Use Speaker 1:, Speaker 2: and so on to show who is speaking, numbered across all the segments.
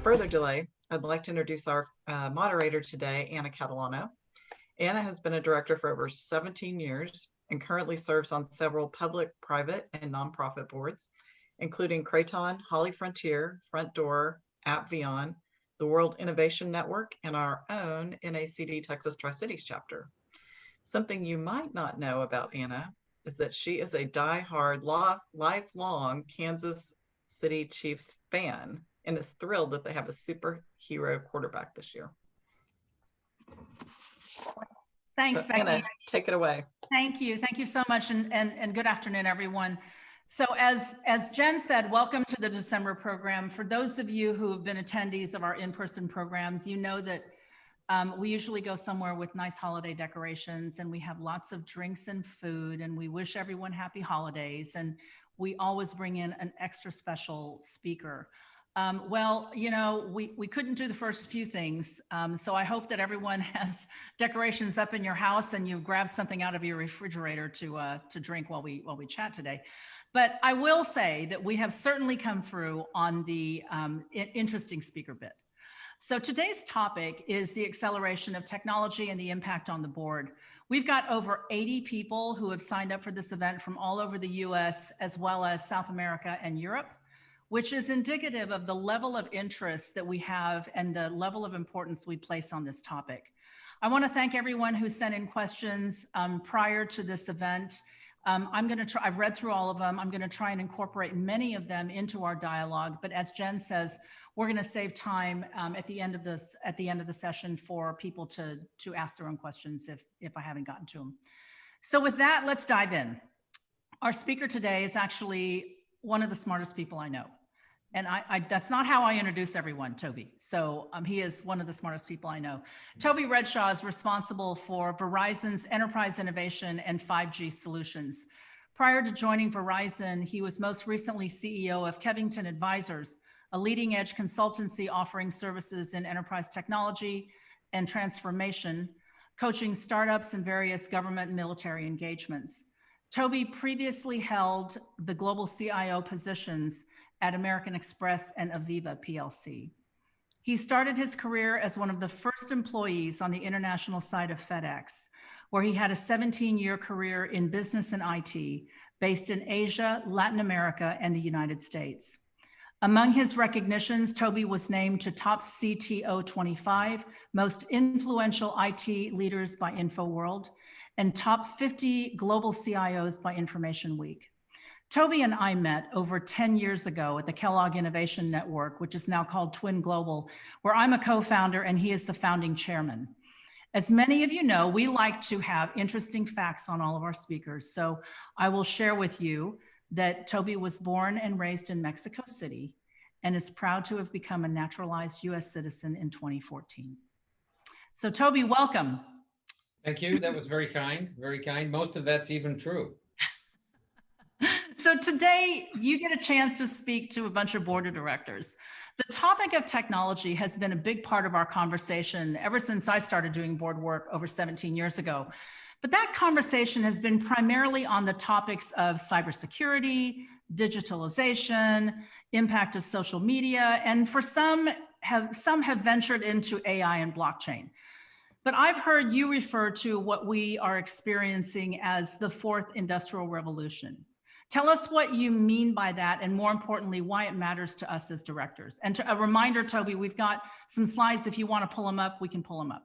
Speaker 1: further delay, I'd like to introduce our moderator today, Anna Catalano. Anna has been a director for over 17 years and currently serves on several public, private, and nonprofit boards, including Kraton, HollyFrontier, Front Door, Appvion, the World Innovation Network, and our own NACD Texas TriCities chapter. Something you might not know about Anna is that she is a die-hard, lifelong Kansas City Chiefs fan and is thrilled that they have a superhero quarterback this year.
Speaker 2: Thanks,
Speaker 1: so,
Speaker 2: Becky.
Speaker 1: Anna, take it away.
Speaker 2: Thank you so much, and good afternoon, everyone. So as Jen said, welcome to the December program. For those of you who have been attendees of our in-person programs, you know that we usually go somewhere with nice holiday decorations, and we have lots of drinks and food, and we wish everyone happy holidays, and we always bring in an extra special speaker. Well, you know, we couldn't do the first few things, so I hope that everyone has decorations up in your house and you've grabbed something out of your refrigerator to drink while we chat today. But I will say that we have certainly come through on the interesting speaker bit. So today's topic is the acceleration of technology and the impact on the board. We've got over 80 people who have signed up for this event from all over the US, as well as South America and Europe, which is indicative of the level of interest that we have and the level of importance we place on this topic. I want to thank everyone who sent in questions prior to this event. I've read through all of them. I'm going to try and incorporate many of them into our dialogue. But as Jen says, we're going to save time at the end of the session for people to ask their own questions if I haven't gotten to them. So with that, let's dive in. Our speaker today is actually one of the smartest people I know. And that's not how I introduce everyone, Toby. So he is one of the smartest people I know. Toby Redshaw is responsible for Verizon's enterprise innovation and 5G solutions. Prior to joining Verizon, he was most recently CEO of Kevington Advisors, a leading edge consultancy offering services in enterprise technology and transformation, coaching startups and various government and military engagements. Toby previously held the global CIO positions at American Express and Aviva PLC. He started his career as one of the first employees on the international side of FedEx, where he had a 17-year career in business and IT based in Asia, Latin America, and the United States. Among his recognitions, Toby was named to top CTO 25, most influential IT leaders by InfoWorld, and top 50 global CIOs by Information Week. Toby and I met over 10 years ago at the Kellogg Innovation Network, which is now called Twin Global, where I'm a co-founder and he is the founding chairman. As many of you know, we like to have interesting facts on all of our speakers. So I will share with you that Toby was born and raised in Mexico City and is proud to have become a naturalized US citizen in 2014. So Toby, welcome.
Speaker 3: Thank you. That was very kind, very kind. Most of that's even true.
Speaker 2: So today you get a chance to speak to a bunch of board of directors. The topic of technology has been a big part of our conversation ever since I started doing board work over 17 years ago. But that conversation has been primarily on the topics of cybersecurity, digitalization, impact of social media, and for some have ventured into AI and blockchain. But I've heard you refer to what we are experiencing as the fourth industrial revolution. Tell us what you mean by that, and more importantly, why it matters to us as directors. And a reminder, Toby, we've got some slides. If you want to pull them up, we can pull them up.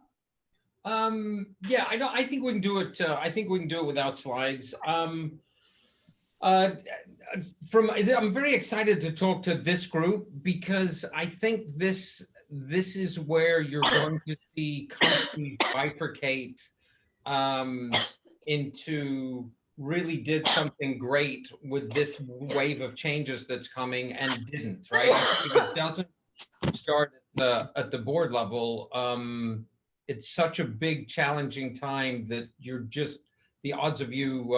Speaker 3: Yeah, I think we can do it. I think we can do it without slides. I'm very excited to talk to this group because I think this is where you're going to see companies bifurcate into really did something great with this wave of changes that's coming and didn't, right? If it doesn't start at the board level, it's such a big, challenging time that the odds of you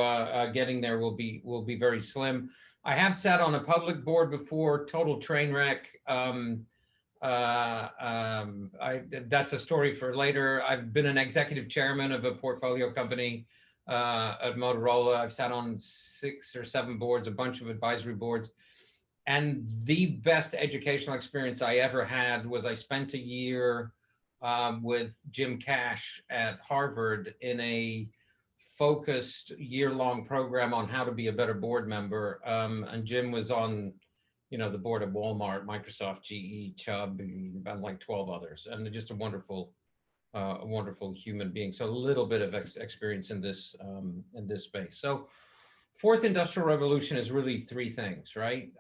Speaker 3: getting there will be very slim. I have sat on a public board before, total train wreck. That's a story for later. I've been an executive chairman of a portfolio company at Motorola. I've sat on 6 or 7 boards, a bunch of advisory boards. And the best educational experience I ever had was I spent a year with Jim Cash at Harvard in a focused year-long program on how to be a better board member. And Jim was on, the board of Walmart, Microsoft, GE, Chubb, and like 12 others, and just a wonderful human being. So a little bit of experience in this space. So fourth industrial revolution is really three things, right?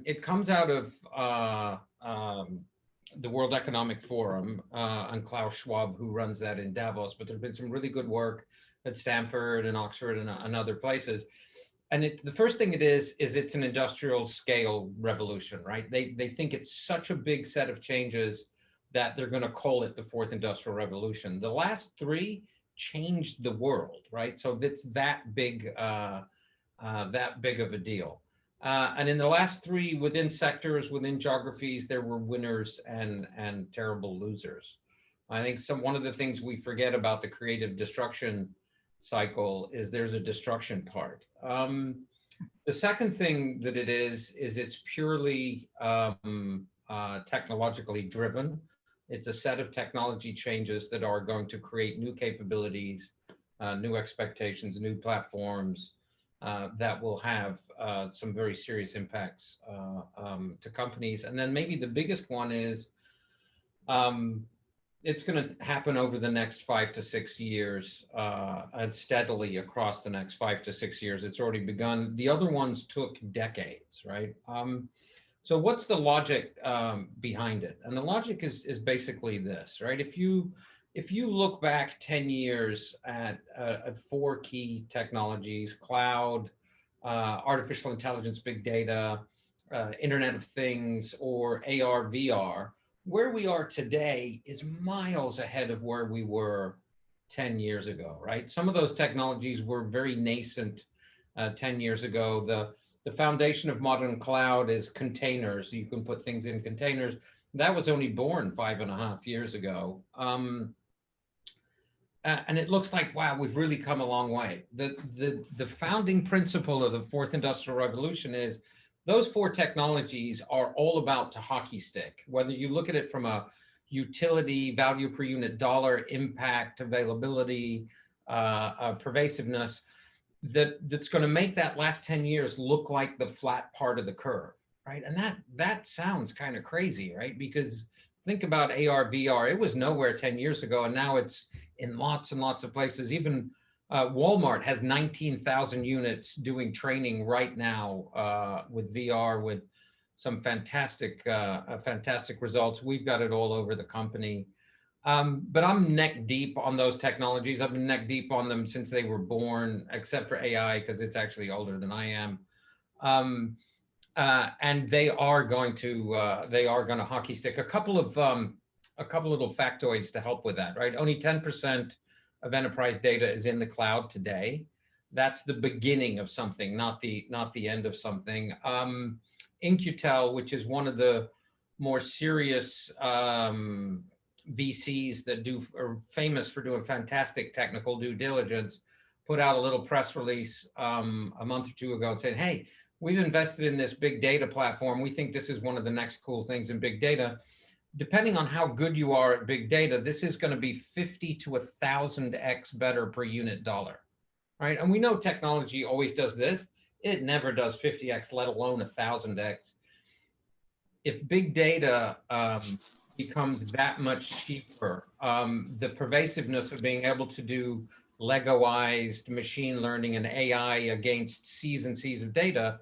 Speaker 3: It comes out of the World Economic Forum and Klaus Schwab, who runs that in Davos, but there's been some really good work at Stanford and Oxford and other places. And the first thing it is it's an industrial scale revolution, right? They think it's such a big set of changes that they're going to call it the fourth industrial revolution. The last three changed the world, right? So it's that big of a deal. And in the last three, within sectors, within geographies, there were winners and terrible losers. I think one of the things we forget about the creative destruction cycle is there's a destruction part. The second thing that it is it's purely technologically driven. It's a set of technology changes that are going to create new capabilities, new expectations, new platforms that will have some very serious impacts to companies. And then maybe the biggest one is it's going to happen over the next 5 to 6 years and steadily across the next 5 to 6 years. It's already begun. The other ones took decades, right? So what's the logic behind it? And the logic is basically this, right? If you look back 10 years at four key technologies: cloud, artificial intelligence, big data, Internet of Things, or AR, VR, where we are today is miles ahead of where we were 10 years ago, right? Some of those technologies were very nascent 10 years ago. The foundation of modern cloud is containers. You can put things in containers. That was only born 5.5 years ago. And it looks like, wow, we've really come a long way. The founding principle of the fourth industrial revolution is those four technologies are all about to hockey stick. Whether you look at it from a utility, value per unit dollar, impact, availability, pervasiveness, that's going to make that last 10 years look like the flat part of the curve, right? And that sounds kind of crazy, right? Because think about AR, VR. It was nowhere 10 years ago, and now it's in lots and lots of places. Even Walmart has 19,000 units doing training right now with VR, with some fantastic results. We've got it all over the company. But I'm neck deep on those technologies. I've been neck deep on them since they were born, except for AI, because it's actually older than I am. And they are going to hockey stick. A couple little factoids to help with that, right? Only 10% of enterprise data is in the cloud today. That's the beginning of something, not the end of something. In-Q-Tel, which is one of the more serious VCs that are famous for doing fantastic technical due diligence, put out a little press release a month or two ago and said, hey, we've invested in this big data platform. We think this is one of the next cool things in big data. Depending on how good you are at big data, this is going to be 50 to 1,000x better per unit dollar, right? And we know technology always does this. It never does 50x, let alone 1,000x. If big data becomes that much cheaper, the pervasiveness of being able to do Legoized machine learning and AI against seas and seas of data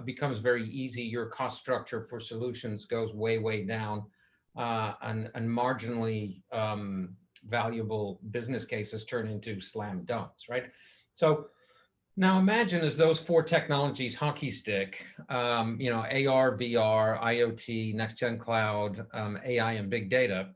Speaker 3: becomes very easy. Your cost structure for solutions goes way, way down, and marginally valuable business cases turn into slam dunks, right? So now imagine as those four technologies hockey stick, AR, VR, IoT, next-gen cloud, AI, and big data,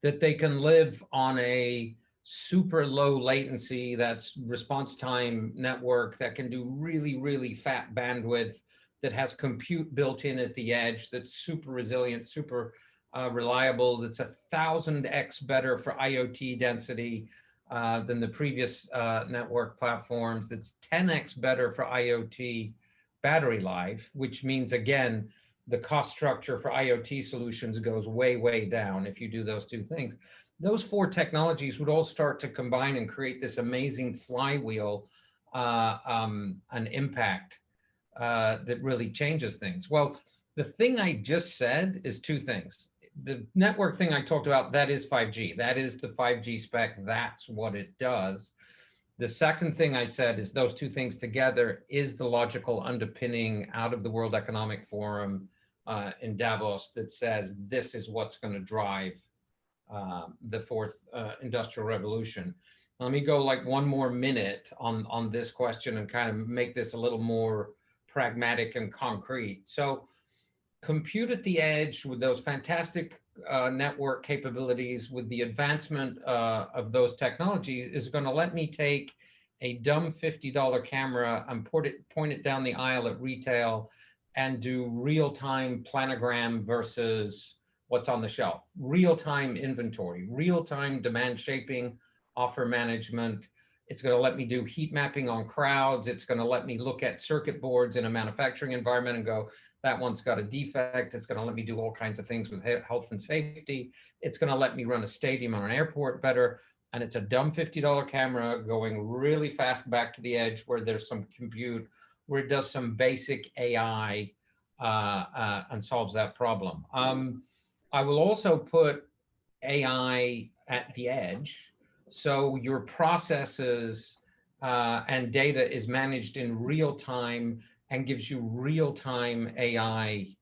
Speaker 3: that they can live on a super low latency, that's response time network that can do really, really fat bandwidth, that has compute built in at the edge, that's super resilient, super reliable, that's 1,000x better for IoT density than the previous network platforms, that's 10x better for IoT battery life, which means, again, the cost structure for IoT solutions goes way, way down if you do those two things. Those four technologies would all start to combine and create this amazing flywheel an impact that really changes things. Well, the thing I just said is two things. The network thing I talked about, that is 5G. That is the 5G spec. That's what it does. The second thing I said is those two things together is the logical underpinning out of the World Economic Forum in Davos that says this is what's going to drive the fourth industrial revolution. Let me go like one more minute on this question and kind of make this a little more pragmatic and concrete. So compute at the edge with those fantastic network capabilities, with the advancement of those technologies, is going to let me take a dumb $50 camera and point it down the aisle at retail and do real-time planogram versus what's on the shelf, real-time inventory, real-time demand shaping, offer management. It's going to let me do heat mapping on crowds. It's going to let me look at circuit boards in a manufacturing environment and go, that one's got a defect. It's going to let me do all kinds of things with health and safety. It's going to let me run a stadium or an airport better. And it's a dumb $50 camera going really fast back to the edge where there's some compute, where it does some basic AI and solves that problem. I will also put AI at the edge. So your processes and data is managed in real time and gives you real-time AI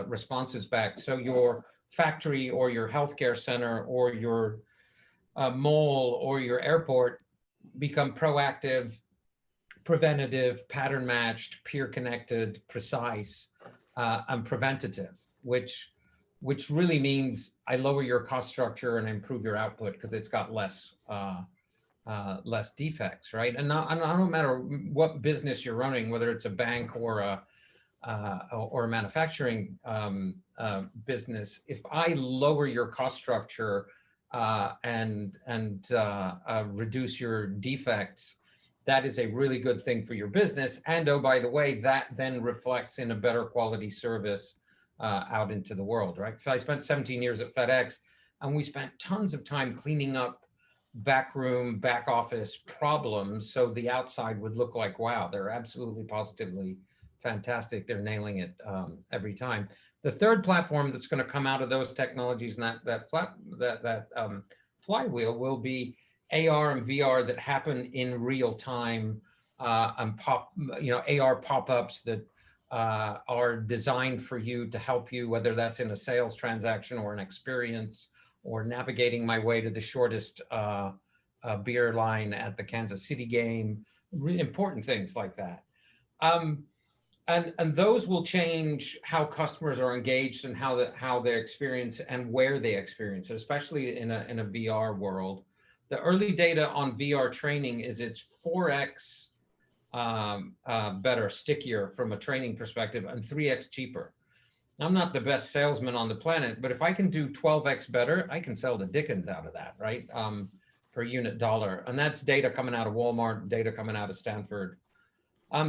Speaker 3: responses back. So your factory or your healthcare center or your mall or your airport become proactive, preventative, pattern matched, peer connected, precise, and preventative, which really means I lower your cost structure and improve your output because it's got less defects, right? And no matter what business you're running, whether it's a bank or a manufacturing business, if I lower your cost structure and reduce your defects, that is a really good thing for your business. And oh, by the way, that then reflects in a better quality service out into the world, right? So I spent 17 years at FedEx, and we spent tons of time cleaning up backroom, back office problems so the outside would look like, wow, they're absolutely positively fantastic. They're nailing it every time. The third platform that's going to come out of those technologies and that flywheel will be AR and VR that happen in real time and AR pop-ups that are designed for you to help you, whether that's in a sales transaction or an experience, or navigating my way to the shortest beer line at the Kansas City game, really important things like that. And those will change how customers are engaged and how they experience and where they experience it, especially in a VR world. The early data on VR training is it's 4x better, stickier from a training perspective, and 3x cheaper. I'm not the best salesman on the planet, but if I can do 12x better, I can sell the dickens out of that, right? Per unit dollar. And that's data coming out of Walmart, data coming out of Stanford.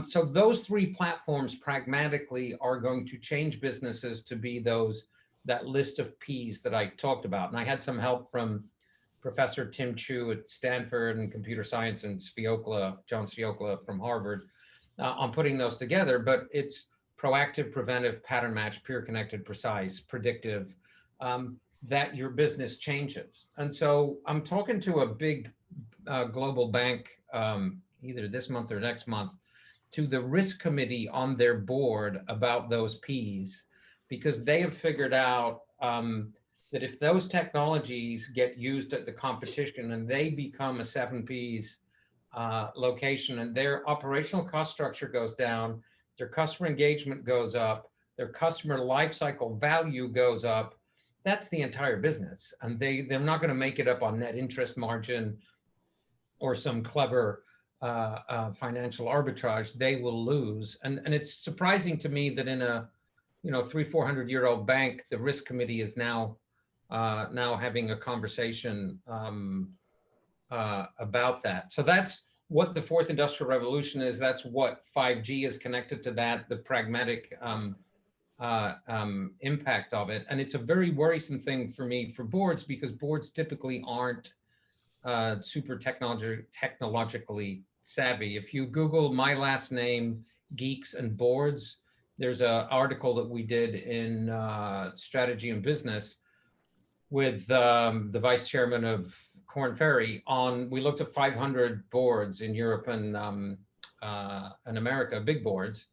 Speaker 3: So those three platforms pragmatically are going to change businesses to be that list of P's that I talked about. And I had some help from Professor Tim Chu at Stanford and computer science, and John Sviokla from Harvard on putting those together, but it's proactive, preventive, pattern match, peer connected, precise, predictive, that your business changes. And so I'm talking to a big global bank either this month or next month, to the risk committee on their board about those P's, because they have figured out that if those technologies get used at the competition and they become a 7 P's location and their operational cost structure goes down, their customer engagement goes up, their customer lifecycle value goes up, that's the entire business. And they're not going to make it up on net interest margin or some clever financial arbitrage. They will lose. And it's surprising to me that in a 300-400-year-old bank, the risk committee is now having a conversation about that. So that's what the fourth industrial revolution is. That's what 5G is connected to, that, the pragmatic impact of it. And it's a very worrisome thing for me for boards, because boards typically aren't super technologically savvy. If you Google my last name, geeks and boards, there's an article that we did in Strategy and Business with the vice chairman of Korn Ferry on, we looked at 500 boards in Europe and America, big boards,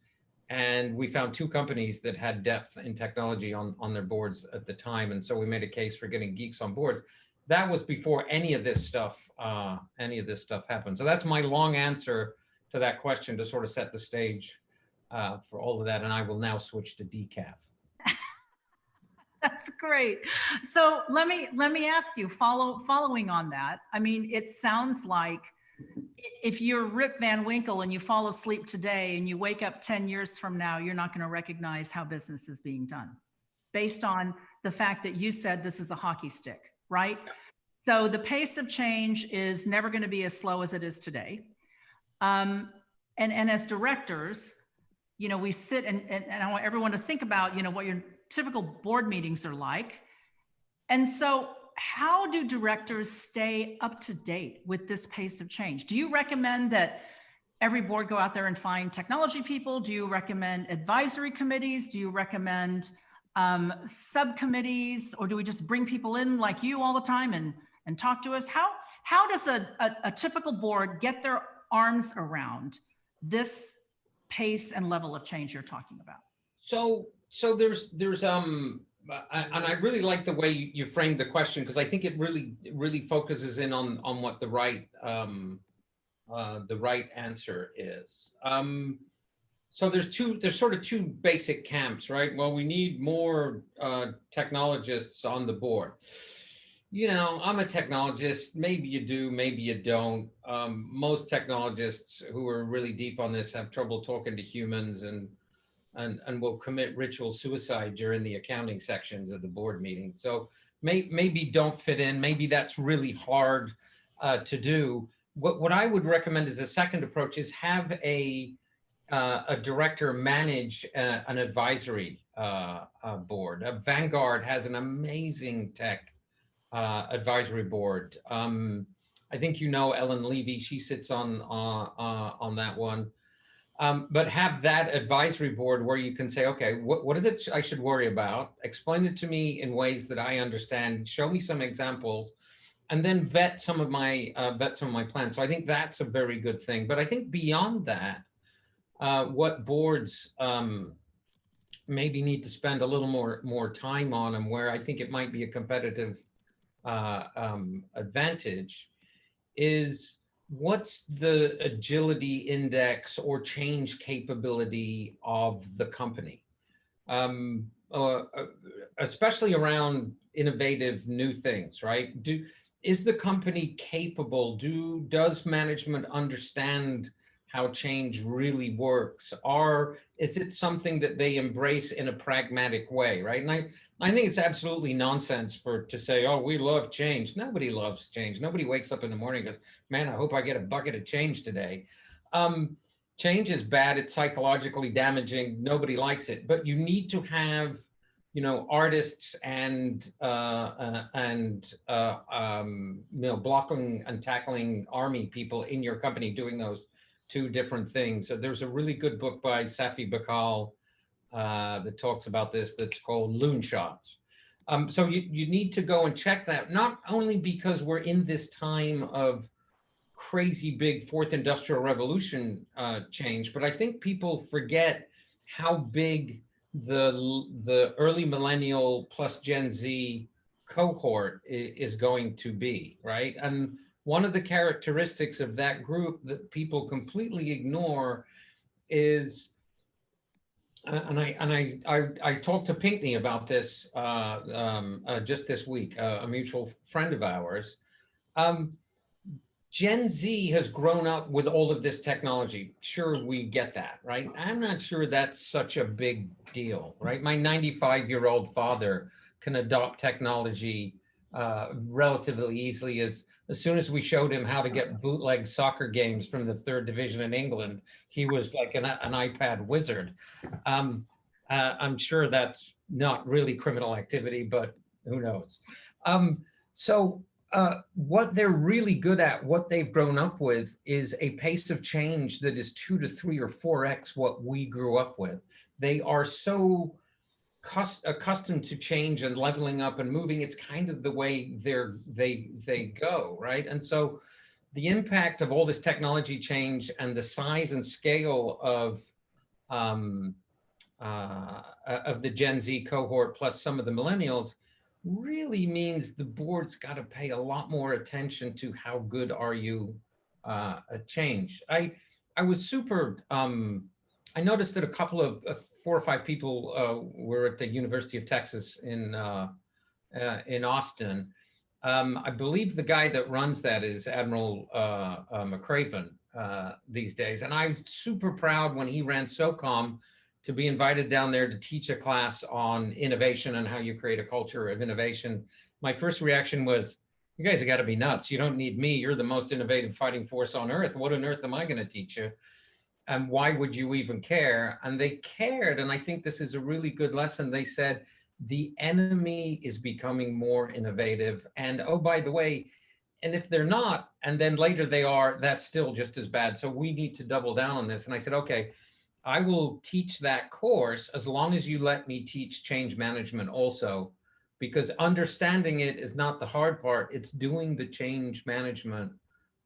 Speaker 3: and we found 2 companies that had depth in technology on their boards at the time. And so we made a case for getting geeks on boards. That was before any of this stuff happened. So that's my long answer to that question, to sort of set the stage for all of that. And I will now switch to decaf.
Speaker 2: That's great. So let me ask you, following on that. I mean, it sounds like if you're Rip Van Winkle and you fall asleep today and you wake up 10 years from now, you're not going to recognize how business is being done, based on the fact that you said this is a hockey stick, right? So the pace of change is never going to be as slow as it is today. And as directors, you know, we sit and I want everyone to think about, you know, what your typical board meetings are like. And so how do directors stay up to date with this pace of change? Do you recommend that every board go out there and find technology people? Do you recommend advisory committees? Do you recommend subcommittees? Or do we just bring people in like you all the time and talk to us? How does a typical board get their arms around this pace and level of change you're talking about?
Speaker 3: So there's and I really like the way you framed the question, because I think it really focuses in on what the right answer is. So there's sort of 2 basic camps, right? Well, we need more technologists on the board. You know, I'm a technologist. Maybe you do, maybe you don't. Most technologists who are really deep on this have trouble talking to humans and will commit ritual suicide during the accounting sections of the board meeting. So maybe don't fit in. Maybe that's really hard to do. What I would recommend as a second approach is have a director manage an advisory board. Vanguard has an amazing tech advisory board. I think you know Ellen Levy. She sits on that one. But have that advisory board where you can say, okay, what is it I should worry about? Explain it to me in ways that I understand. Show me some examples, and then vet some of my plans. So I think that's a very good thing. But I think beyond that, what boards maybe need to spend a little more time on, and where I think it might be a competitive advantage, is what's the agility index or change capability of the company, especially around innovative new things, right? Is the company capable? Does management understand how change really works? Or is it something that they embrace in a pragmatic way, right? And I think it's absolutely nonsense to say, oh, we love change. Nobody loves change. Nobody wakes up in the morning and goes, man, I hope I get a bucket of change today. Change is bad. It's psychologically damaging. Nobody likes it. But you need to have, you know, artists and blocking and tackling army people in your company doing those 2 different things. So there's a really good book by Safi Bakal that talks about this, that's called Loon Shots. So you need to go and check that, not only because we're in this time of crazy big 4th industrial revolution change, but I think people forget how big the early millennial plus Gen Z cohort is going to be, right? And one of the characteristics of that group that people completely ignore is, and I talked to Pinckney about this just this week, a mutual friend of ours. Gen Z has grown up with all of this technology. Sure, we get that, right? I'm not sure that's such a big deal, right? My 95-year-old father can adopt technology relatively easily, as as soon as we showed him how to get bootleg soccer games from the 3rd division in England, he was like an iPad wizard. I'm sure that's not really criminal activity, but who knows? What they're really good at, what they've grown up with, is a pace of change that is 2 to 3 or 4x what we grew up with. They are so accustomed to change and leveling up and moving. It's kind of the way they go, right? And so the impact of all this technology change and the size and scale of the Gen Z cohort plus some of the millennials really means the board's got to pay a lot more attention to how good are you at change. I was super, I noticed that a couple of 4 or 5 people were at the University of Texas in Austin. I believe the guy that runs that is Admiral McCraven these days. And I'm super proud when he ran SOCOM to be invited down there to teach a class on innovation and how you create a culture of innovation. My first reaction was, you guys have got to be nuts. You don't need me. You're the most innovative fighting force on earth. What on earth am I going to teach you? And why would you even care? And they cared. And I think this is a really good lesson. They said, the enemy is becoming more innovative. And oh, by the way, and if they're not, and then later they are, that's still just as bad. So we need to double down on this. And I said, okay, I will teach that course as long as you let me teach change management also, because understanding it is not the hard part. It's doing the change management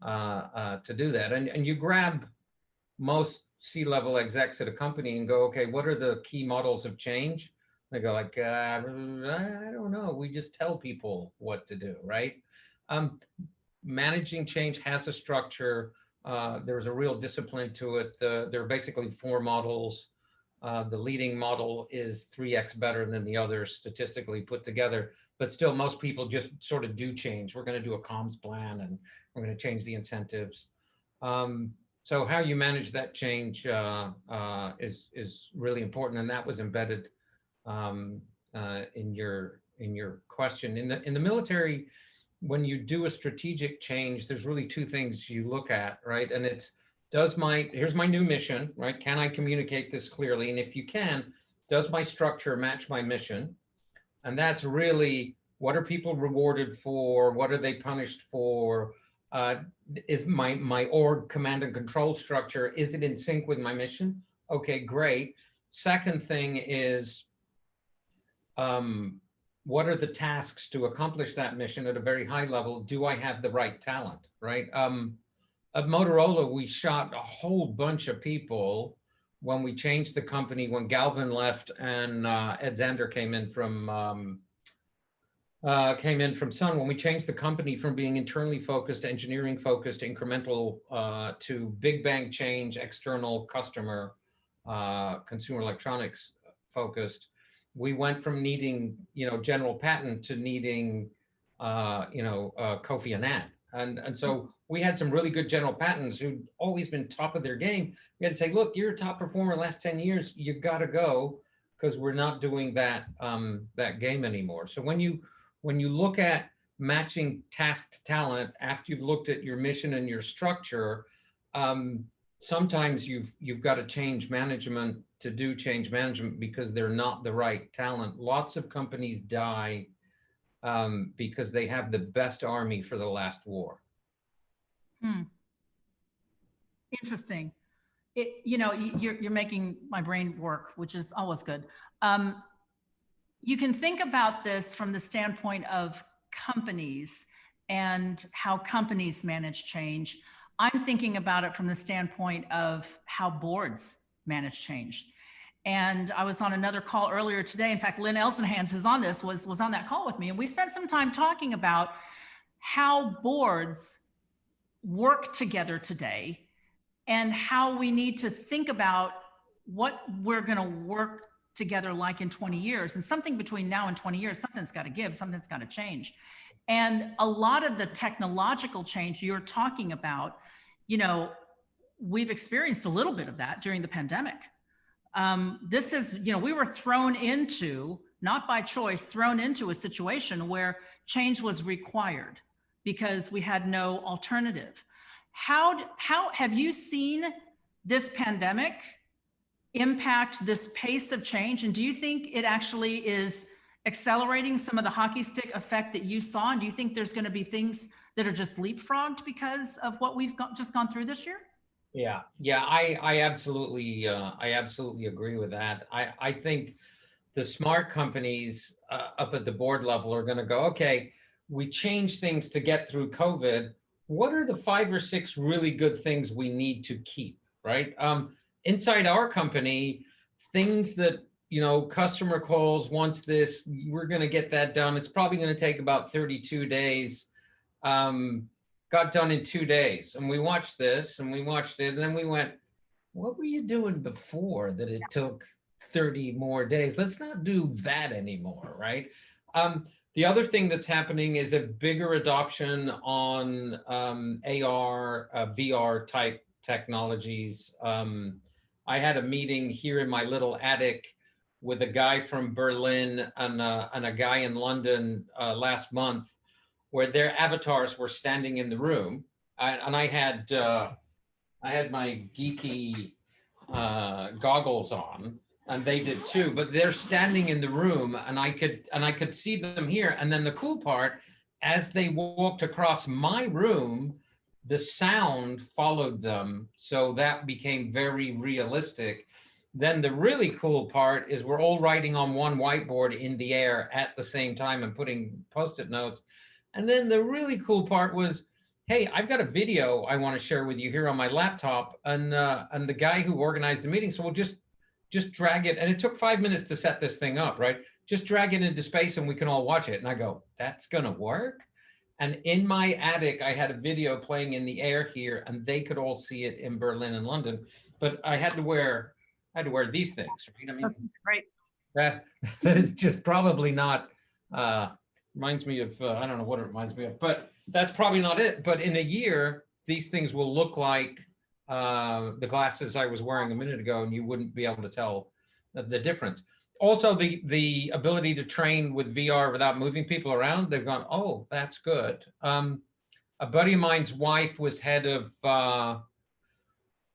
Speaker 3: to do that. And you grab most C-level execs at a company and go, okay, what are the key models of change? They go like, I don't know. We just tell people what to do, right? Managing change has a structure. There's a real discipline to it. There are basically 4 models. The leading model is 3x better than the others statistically put together, but still most people just sort of do change. We're going to do a comms plan and we're going to change the incentives. So how you manage that change is really important, and that was embedded in your question. In the military, when you do a strategic change, there's really 2 things you look at, right? And it's, here's my new mission, right? Can I communicate this clearly? And if you can, does my structure match my mission? And that's really, what are people rewarded for? What are they punished for? Is my org command and control structure, is it in sync with my mission? Okay, great. Second thing is, what are the tasks to accomplish that mission at a very high level? Do I have the right talent, right? At Motorola, we shot a whole bunch of people when we changed the company, when Galvin left and Ed Zander came in from Sun. When we changed the company from being internally focused, engineering focused, incremental to big bang change, external customer, consumer electronics focused, we went from needing, General Patton to needing, Kofi Annan. And so we had some really good General Pattons who'd always been top of their game. We had to say, look, you're a top performer the last 10 years. You got to go, because we're not doing that game anymore. So when you look at matching task to talent after you've looked at your mission and your structure, sometimes you've got to change management to do change management because they're not the right talent. Lots of companies die because they have the best army for the last war.
Speaker 2: Interesting. You're making my brain work, which is always good. You can think about this from the standpoint of companies and how companies manage change. I'm thinking about it from the standpoint of how boards manage change. And I was on another call earlier today. In fact, Lynn Elsenhans, who's on this, was on that call with me. And we spent some time talking about how boards work together today and how we need to think about what we're going to work together like in 20 years. And something between now and 20 years, something's got to give, something's got to change. And a lot of the technological change you're talking about, we've experienced a little bit of that during the pandemic. This is, we were thrown into, not by choice, thrown into a situation where change was required because we had no alternative. How have you seen this pandemic impact this pace of change? And do you think it actually is accelerating some of the hockey stick effect that you saw? And do you think there's going to be things that are just leapfrogged because of what we've just gone through this year?
Speaker 3: Yeah, I absolutely agree with that. I think the smart companies up at the board level are going to go, okay, we changed things to get through COVID. What are the 5 or 6 really good things we need to keep, right? Inside our company, things that, customer calls, wants this, we're going to get that done. It's probably going to take about 32 days. Got done in 2 days. And we watched this and we watched it. And then we went, what were you doing before that it took 30 more days? Let's not do that anymore, right? The other thing that's happening is a bigger adoption on AR, VR type technologies. I had a meeting here in my little attic with a guy from Berlin and a guy in London last month, where their avatars were standing in the room, and I had my geeky goggles on, and they did too. But they're standing in the room, and I could see them here. And then the cool part, as they walked across my room, the sound followed them, so that became very realistic. Then the really cool part is we're all writing on one whiteboard in the air at the same time and putting Post-it notes. And then the really cool part was, hey, I've got a video I want to share with you here on my laptop. And the guy who organized the meeting, so we'll just drag it. And it took 5 minutes to set this thing up, right? Just drag it into space and we can all watch it. And I go, that's going to work? And in my attic, I had a video playing in the air here, and they could all see it in Berlin and London. But I had to wear these things, right? I mean,
Speaker 2: right.
Speaker 3: That is just probably not, reminds me of, I don't know what it reminds me of, but that's probably not it. But in a year, these things will look like the glasses I was wearing a minute ago, and you wouldn't be able to tell the difference. Also, the ability to train with VR without moving people around, they've gone, oh, that's good. A buddy of mine's wife was head of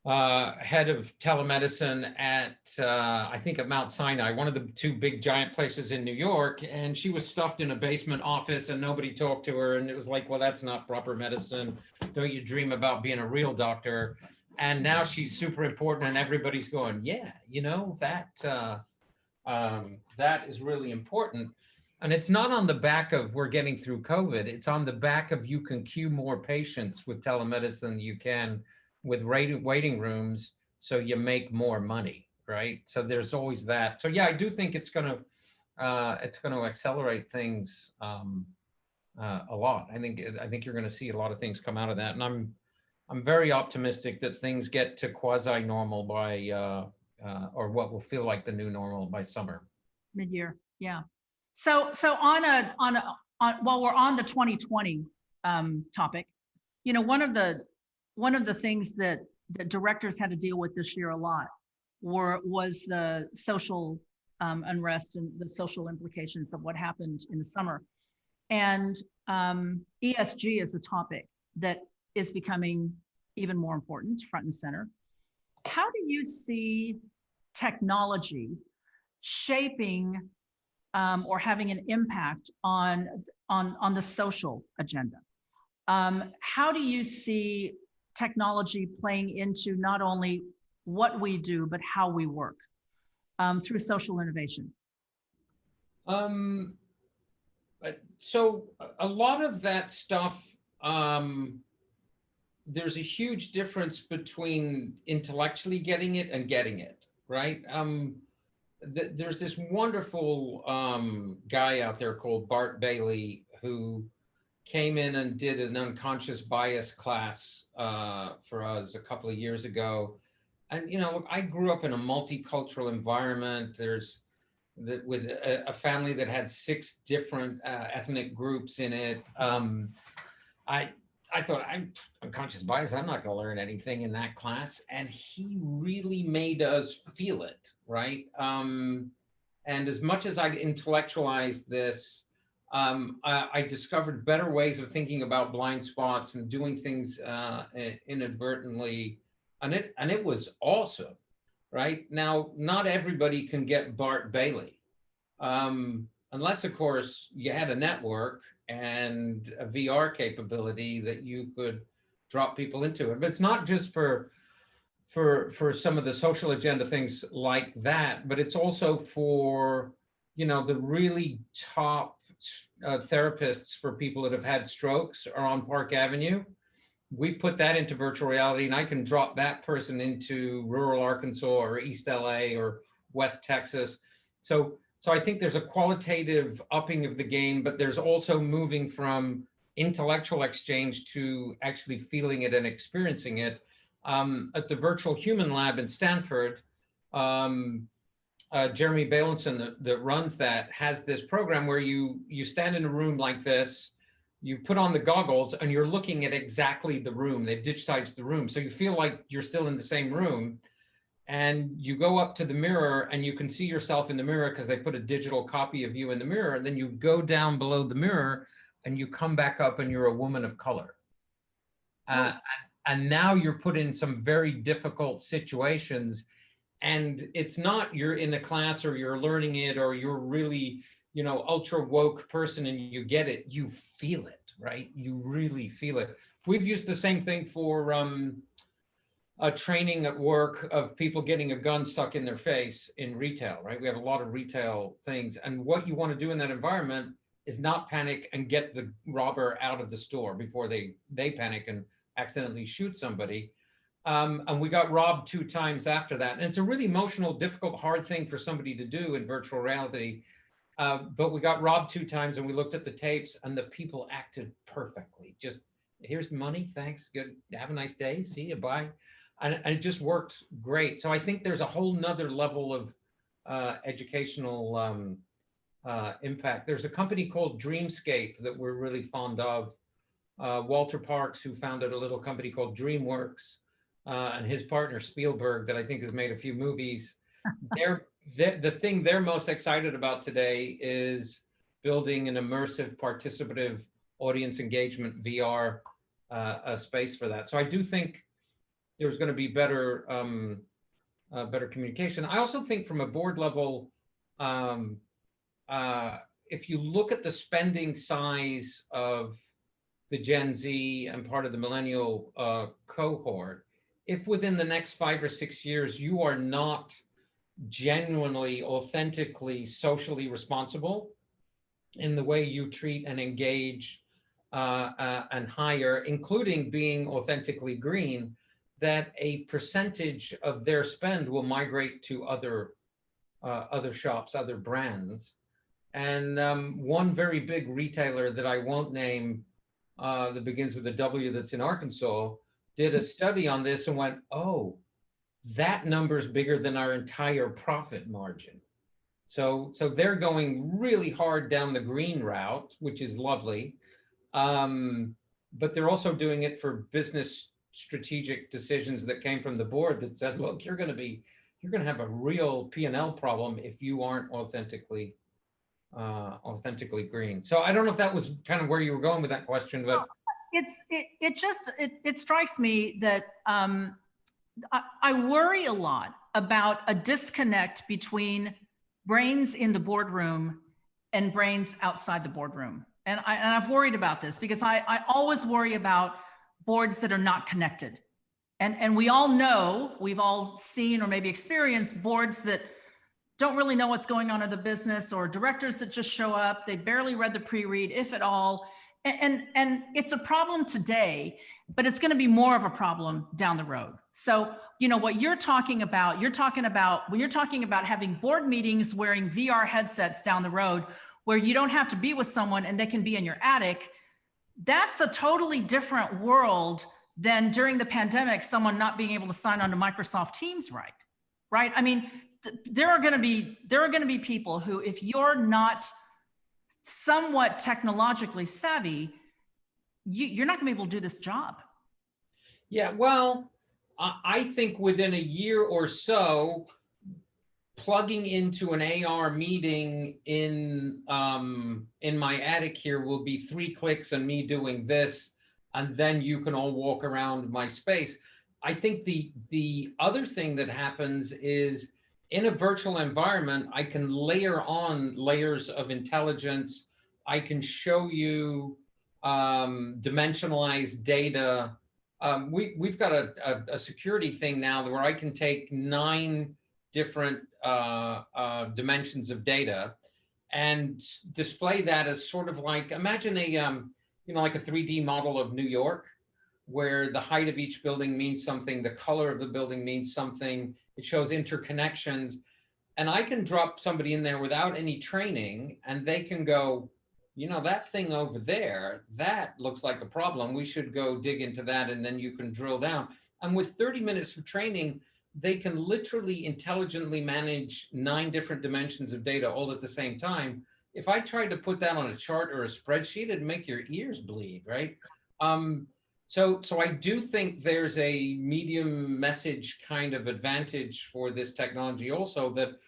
Speaker 3: telemedicine at, I think at Mount Sinai, one of the 2 big giant places in New York. And she was stuffed in a basement office and nobody talked to her. And it was like, well, that's not proper medicine. Don't you dream about being a real doctor? And now she's super important and everybody's going, yeah, that is really important. And it's not on the back of we're getting through COVID. It's on the back of you can queue more patients with telemedicine than you can with waiting rooms, so you make more money, right? So there's always that. So yeah, I do think it's going to accelerate things a lot. I think you're going to see a lot of things come out of that, and I'm very optimistic that things get to quasi-normal by or what will feel like the new normal by summer.
Speaker 2: Mid-year, yeah. So while we're on the 2020 topic, one of the things that directors had to deal with this year a lot was the social unrest and the social implications of what happened in the summer. And ESG is a topic that is becoming even more important, front and center. How do you see technology shaping or having an impact on the social agenda? How do you see technology playing into not only what we do, but how we work through social innovation?
Speaker 3: So a lot of that stuff, there's a huge difference between intellectually getting it and getting it, right? There's this wonderful guy out there called Bart Bailey who came in and did an unconscious bias class for us a couple of years ago. And, look, I grew up in a multicultural environment. With a family that had 6 different ethnic groups in it. I thought, I'm unconscious bias. I'm not going to learn anything in that class. And he really made us feel it, right? And as much as I'd intellectualized this, I discovered better ways of thinking about blind spots and doing things inadvertently, and it was awesome. Right now, not everybody can get Bart Bailey, unless, of course, you had a network and a VR capability that you could drop people into it. But it's not just for some of the social agenda things like that, but it's also for, you know, the really top therapists for people that have had strokes are on Park Avenue. We've put that into virtual reality, and I can drop that person into rural Arkansas or East LA or West Texas. So I think there's a qualitative upping of the game, but there's also moving from intellectual exchange to actually feeling it and experiencing it. At the Virtual Human Lab in Stanford, Jeremy Bailenson that runs that has this program where you stand in a room like this, you put on the goggles and you're looking at exactly the room. They've digitized the room. So you feel like you're still in the same room, and you go up to the mirror and you can see yourself in the mirror because they put a digital copy of you in the mirror. And then you go down below the mirror and you come back up and you're a woman of color. And now you're put in some very difficult situations. And it's not you're in a class or you're learning it or you're really, you know, ultra woke person and you get it. You feel it, right? You really feel it. We've used the same thing for a training at work of people getting a gun stuck in their face in retail, right? We have a lot of retail things. And what you want to do in that environment is not panic and get the robber out of the store before they panic and accidentally shoot somebody. And we got robbed 2 times after that. And it's a really emotional, difficult, hard thing for somebody to do in virtual reality. But we got robbed 2 times and we looked at the tapes and the people acted perfectly. Just, here's the money, thanks, good, have a nice day, see you, bye. And it just worked great. So I think there's a whole nother level of educational impact. There's a company called Dreamscape that we're really fond of. Walter Parks, who founded a little company called DreamWorks, and his partner Spielberg, that I think has made a few movies. The thing they're most excited about today is building an immersive, participative audience engagement VR space for that. So I do think there's going to be better communication. I also think from a board level, if you look at the spending size of the Gen Z and part of the millennial cohort, if within the next 5 or 6 years you are not genuinely, authentically, socially responsible in the way you treat and engage and hire, including being authentically green, that a percentage of their spend will migrate to other shops, other brands. And one very big retailer that I won't name, that begins with a W, that's in Arkansas, did a study on this and went, oh, that number's bigger than our entire profit margin. So they're going really hard down the green route, which is lovely. But they're also doing it for business strategic decisions that came from the board that said, look, you're going to have a real P&L problem if you aren't authentically green. So I don't know if that was kind of where you were going with that question, but
Speaker 2: it strikes me that I worry a lot about a disconnect between brains in the boardroom and brains outside the boardroom. And I've worried about this because I always worry about boards that are not connected. And we all know, we've all seen or maybe experienced boards that don't really know what's going on in the business, or directors that just show up, they barely read the pre-read, if at all. And it's a problem today, but it's going to be more of a problem down the road. So, you know, what you're talking about when you're talking about having board meetings wearing VR headsets down the road, where you don't have to be with someone and they can be in your attic, that's a totally different world than during the pandemic, someone not being able to sign on to Microsoft Teams, right? I mean, there are going to be people who, if you're not somewhat technologically savvy, you're not going to be able to do this job.
Speaker 3: Yeah, well, I think within a year or so, plugging into an AR meeting in my attic here will be 3 clicks and me doing this, and then you can all walk around my space. I think the other thing that happens is in a virtual environment, I can layer on layers of intelligence. I can show you dimensionalized data. We've got a security thing now where I can take 9 different dimensions of data and display that as sort of like, imagine a, like a 3D model of New York, where the height of each building means something, the color of the building means something, it shows interconnections. And I can drop somebody in there without any training and they can go, that thing over there, that looks like a problem. We should go dig into that, and then you can drill down. And with 30 minutes of training, they can literally intelligently manage 9 different dimensions of data all at the same time. If I tried to put that on a chart or a spreadsheet, it'd make your ears bleed, right? So I do think there's a medium message kind of advantage for this technology also, that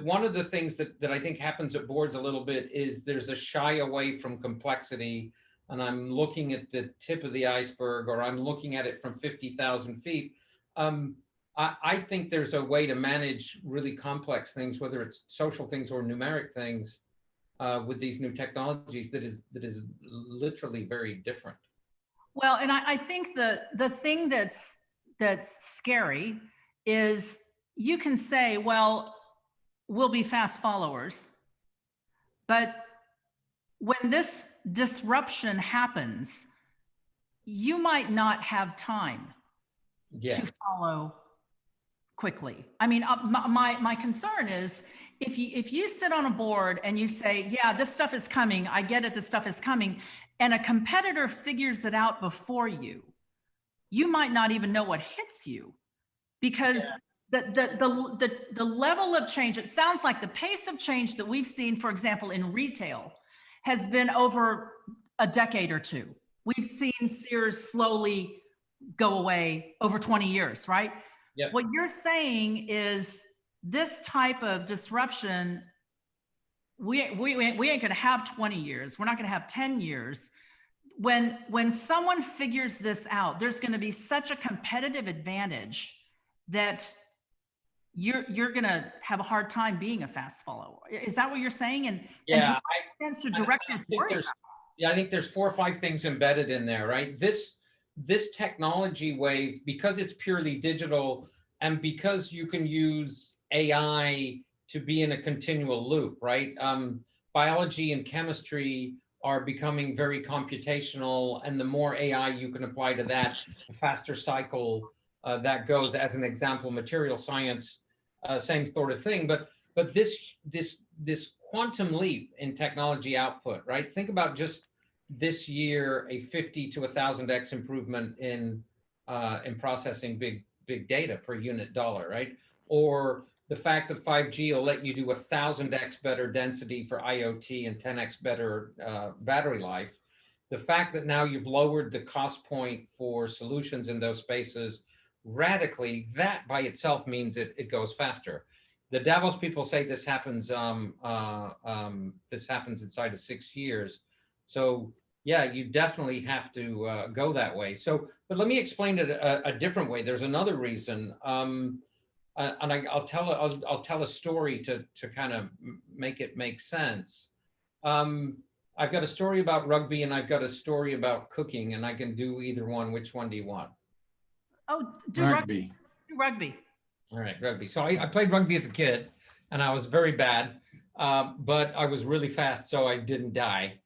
Speaker 3: one of the things that I think happens at boards a little bit is there's a shy away from complexity, and I'm looking at the tip of the iceberg, or I'm looking at it from 50,000 feet. I think there's a way to manage really complex things, whether it's social things or numeric things, with these new technologies that is literally very different.
Speaker 2: Well, and I think the thing that's scary is you can say, well, we'll be fast followers, but when this disruption happens, you might not have time to follow quickly. I mean, my concern is if you sit on a board and you say, yeah, this stuff is coming, I get it, this stuff is coming, and a competitor figures it out before you, you might not even know what hits you, because the level of change, it sounds like the pace of change that we've seen, for example, in retail has been over a decade or two. We've seen Sears slowly go away over 20 years, right? Yep. What you're saying is this type of disruption, we ain't gonna have 20 years. We're not gonna have 10 years. When someone figures this out, there's gonna be such a competitive advantage that you're gonna have a hard time being a fast follower. Is that what you're saying? And to what extent should directors worry about?
Speaker 3: Yeah, I think there's 4 or 5 things embedded in there, right? This technology wave, because it's purely digital and because you can use AI to be in a continual loop, right? Biology and chemistry are becoming very computational, and the more AI you can apply to that, the faster cycle that goes. As an example, material science, same sort of thing. But this quantum leap in technology output, right? Think about just this year, a 50 to 1,000x improvement in processing big data per unit dollar, right? Or the fact that 5G will let you do 1,000x better density for IoT and 10x better battery life. The fact that now you've lowered the cost point for solutions in those spaces radically, that by itself means it goes faster. The Davos people say this happens inside of 6 years. So yeah, you definitely have to go that way. So, but let me explain it a different way. There's another reason, and I'll tell a story to kind of make it make sense. I've got a story about rugby and I've got a story about cooking, and I can do either one. Which one do you want?
Speaker 2: Oh, do rugby. Do rugby.
Speaker 3: All right, rugby. So I played rugby as a kid, and I was very bad, but I was really fast, so I didn't die.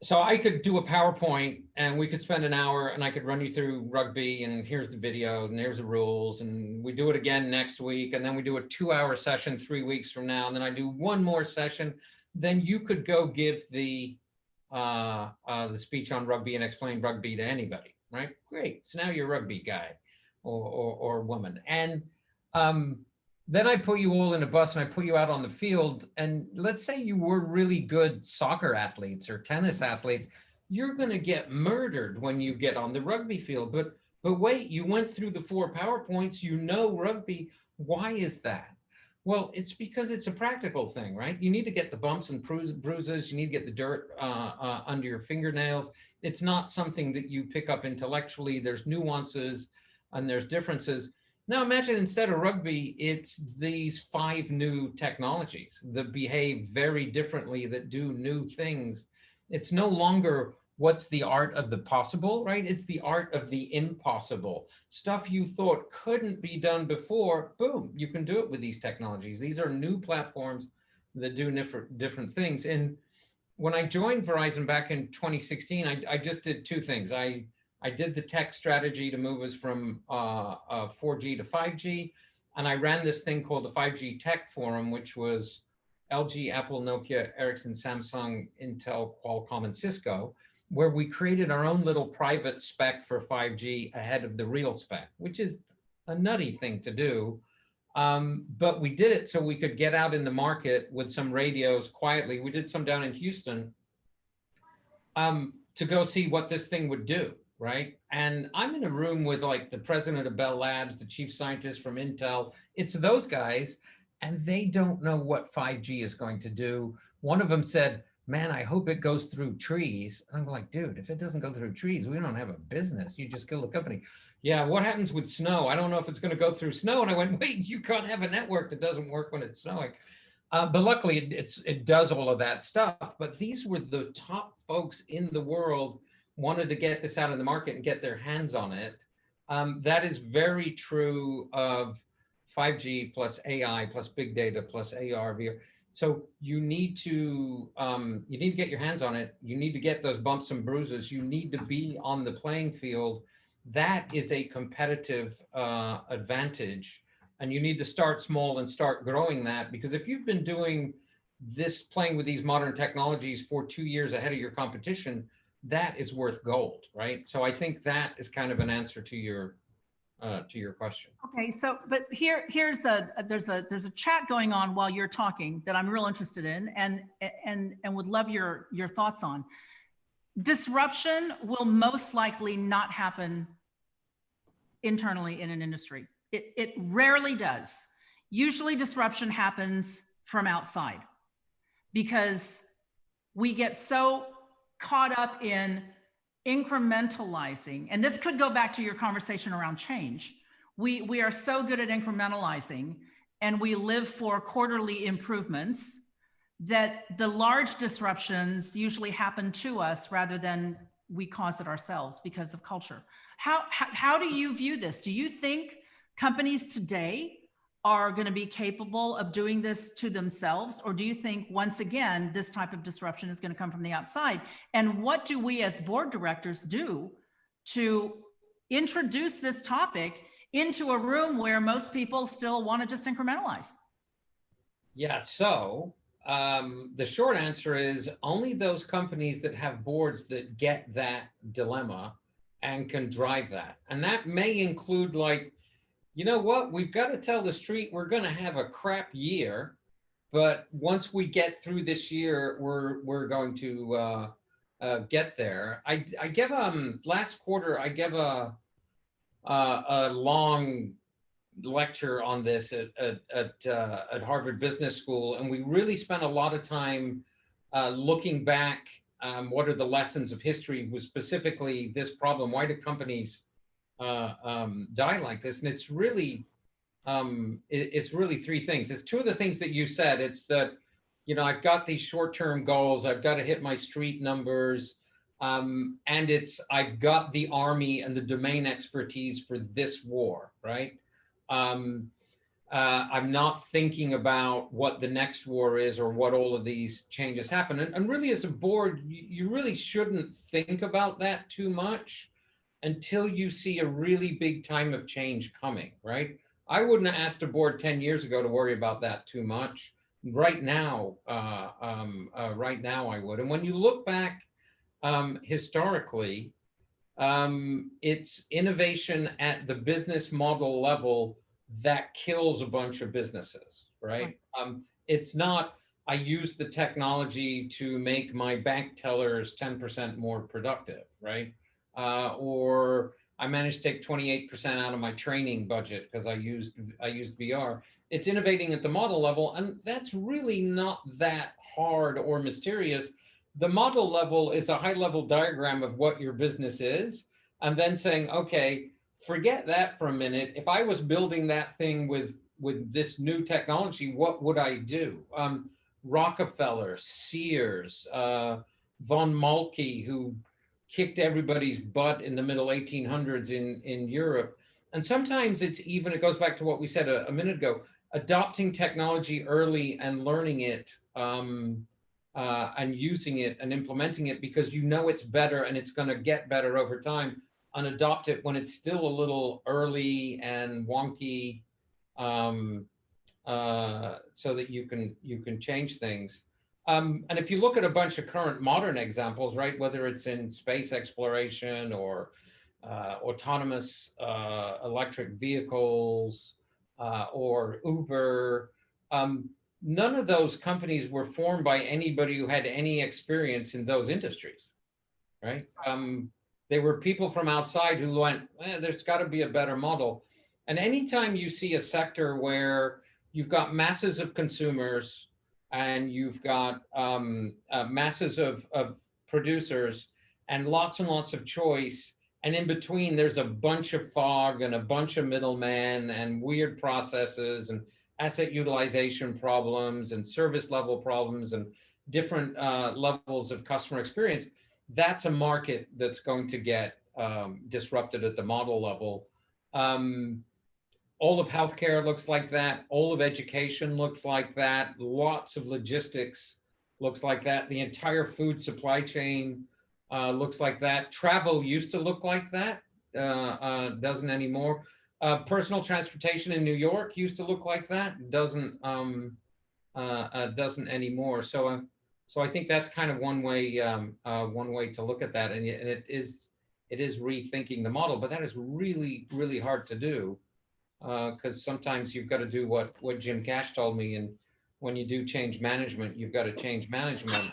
Speaker 3: So I could do a PowerPoint, and we could spend an hour, and I could run you through rugby, and here's the video, and there's the rules, and we do it again next week, and then we do a 2-hour session 3 weeks from now, and then I do one more session. Then you could go give the speech on rugby and explain rugby to anybody, right? Great. So now you're a rugby guy or woman. And then I put you all in a bus and I put you out on the field. And let's say you were really good soccer athletes or tennis athletes. You're going to get murdered when you get on the rugby field. But But wait, you went through the 4 PowerPoints, you know rugby. Why is that? Well, it's because it's a practical thing, right? You need to get the bumps and bruises. You need to get the dirt under your fingernails. It's not something that you pick up intellectually. There's nuances and there's differences. Now imagine instead of rugby, it's these 5 new technologies that behave very differently, that do new things. It's no longer what's the art of the possible, right? It's the art of the impossible. Stuff you thought couldn't be done before, boom, you can do it with these technologies. These are new platforms that do different things. And when I joined Verizon back in 2016, I just did 2 things. I did the tech strategy to move us from 4G to 5G. And I ran this thing called the 5G Tech Forum, which was LG, Apple, Nokia, Ericsson, Samsung, Intel, Qualcomm, and Cisco, where we created our own little private spec for 5G ahead of the real spec, which is a nutty thing to do. But we did it so we could get out in the market with some radios quietly. We did some down in Houston to go see what this thing would do, right? And I'm in a room with like the president of Bell Labs, the chief scientist from Intel. It's those guys, and they don't know what 5G is going to do. One of them said, man, I hope it goes through trees. I'm like, dude, if it doesn't go through trees, we don't have a business. You just kill the company. Yeah, what happens with snow? I don't know if it's going to go through snow. And I went, wait, you can't have a network that doesn't work when it's snowing. But luckily, it does all of that stuff. But these were the top folks in the world wanted to get this out in the market and get their hands on it. That is very true of 5G plus AI plus big data plus AR, VR. So you need to get your hands on it. You need to get those bumps and bruises. You need to be on the playing field. That is a competitive advantage. And you need to start small and start growing that, because if you've been doing this, playing with these modern technologies for 2 years ahead of your competition, that is worth gold, right? So I think that is kind of an answer to your question.
Speaker 2: Okay, so but there's a chat going on while you're talking that I'm real interested in and would love your thoughts on. Disruption will most likely not happen internally in an industry. It rarely does. Usually disruption happens from outside because we get so caught up in incrementalizing, and this could go back to your conversation around change. We are so good at incrementalizing, and we live for quarterly improvements, that the large disruptions usually happen to us rather than we cause it ourselves because of culture. How do you view this? Do you think companies today are going to be capable of doing this to themselves? Or do you think, once again, this type of disruption is going to come from the outside? And what do we as board directors do to introduce this topic into a room where most people still want to just incrementalize?
Speaker 3: Yeah, so the short answer is only those companies that have boards that get that dilemma and can drive that. And that may include, like, you know what, we've got to tell the street we're going to have a crap year, but once we get through this year, we're going to get there. I gave last quarter, I gave a long lecture on this at Harvard Business School, and we really spent a lot of time looking back. What are the lessons of history with specifically this problem? Why do companies die like this? And it's really 3 things. It's 2 of the things that you said. It's that, you know, I've got these short-term goals. I've got to hit my street numbers. And I've got the army and the domain expertise for this war, right? I'm not thinking about what the next war is or what all of these changes happen. And really, as a board, you really shouldn't think about that too much until you see a really big time of change coming, right? I wouldn't have asked a board 10 years ago to worry about that too much. Right now, I would. And when you look back historically, it's innovation at the business model level that kills a bunch of businesses, right? It's not, I use the technology to make my bank tellers 10% more productive, right? Or I managed to take 28% out of my training budget because I used VR. It's innovating at the model level, and that's really not that hard or mysterious. The model level is a high level diagram of what your business is, and then saying, okay, forget that for a minute. If I was building that thing with this new technology, what would I do? Rockefeller, Sears, von Moltke, who kicked everybody's butt in the middle 1800s in Europe. And sometimes it's even, it goes back to what we said a minute ago, adopting technology early and learning it and using it and implementing it because you know it's better and it's going to get better over time, and adopt it when it's still a little early and wonky, so that you can change things. And if you look at a bunch of current modern examples, right, whether it's in space exploration or autonomous electric vehicles or Uber, none of those companies were formed by anybody who had any experience in those industries, right? They were people from outside who went, there's got to be a better model. And anytime you see a sector where you've got masses of consumers and you've got masses of producers and lots of choice, and in between there's a bunch of fog and a bunch of middlemen and weird processes and asset utilization problems and service level problems and different levels of customer experience, that's a market that's going to get disrupted at the model level. All of healthcare looks like that. All of education looks like that. Lots of logistics looks like that. The entire food supply chain looks like that. Travel used to look like that, doesn't anymore. Personal transportation in New York used to look like that, doesn't anymore. So I think that's kind of one way to look at that, and it is rethinking the model, but that is really, really hard to do. Because sometimes you've got to do what Jim Cash told me, and when you do change management, you've got to change management.